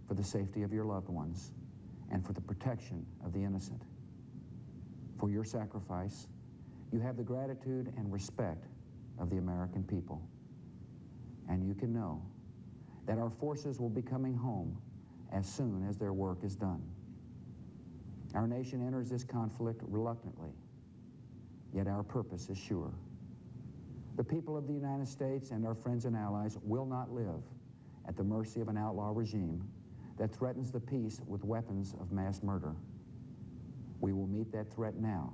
for the safety of your loved ones and for the protection of the innocent. For your sacrifice, you have the gratitude and respect of the American people. And you can know that our forces will be coming home as soon as their work is done. Our nation enters this conflict reluctantly, yet our purpose is sure. The people of the United States and our friends and allies will not live at the mercy of an outlaw regime that threatens the peace with weapons of mass murder. We will meet that threat now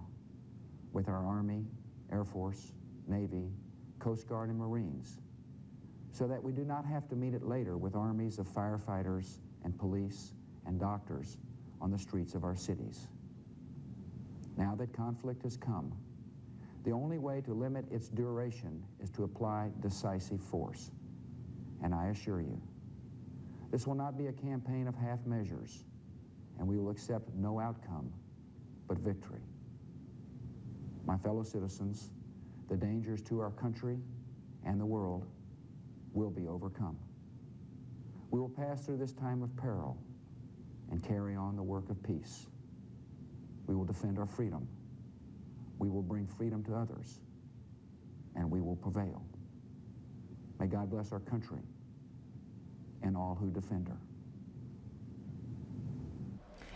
with our Army, Air Force, Navy, Coast Guard, and Marines, so that we do not have to meet it later with armies of firefighters and police and doctors on the streets of our cities. Now that conflict has come, the only way to limit its duration is to apply decisive force. And I assure you, this will not be a campaign of half measures, and we will accept no outcome but victory. My fellow citizens, the dangers to our country and the world will be overcome. We will pass through this time of peril and carry on the work of peace. We will defend our freedom. We will bring freedom to others, and we will prevail. May God bless our country and all who defend her.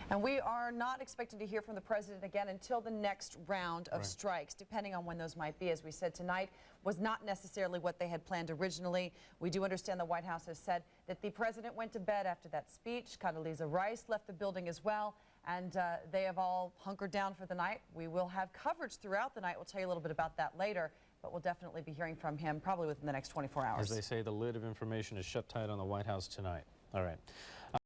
And we are not expecting to hear from the president again until the next round of strikes, depending on when those might be. As we said, tonight was not necessarily what they had planned originally. We do understand the White House has said that the president went to bed after that speech. Condoleezza Rice left the building as well, and they have all hunkered down for the night. We will have coverage throughout the night. We'll tell you a little bit about that later, but we'll definitely be hearing from him probably within the next 24 hours. As they say, the lid of information is shut tight on the White House tonight. All right.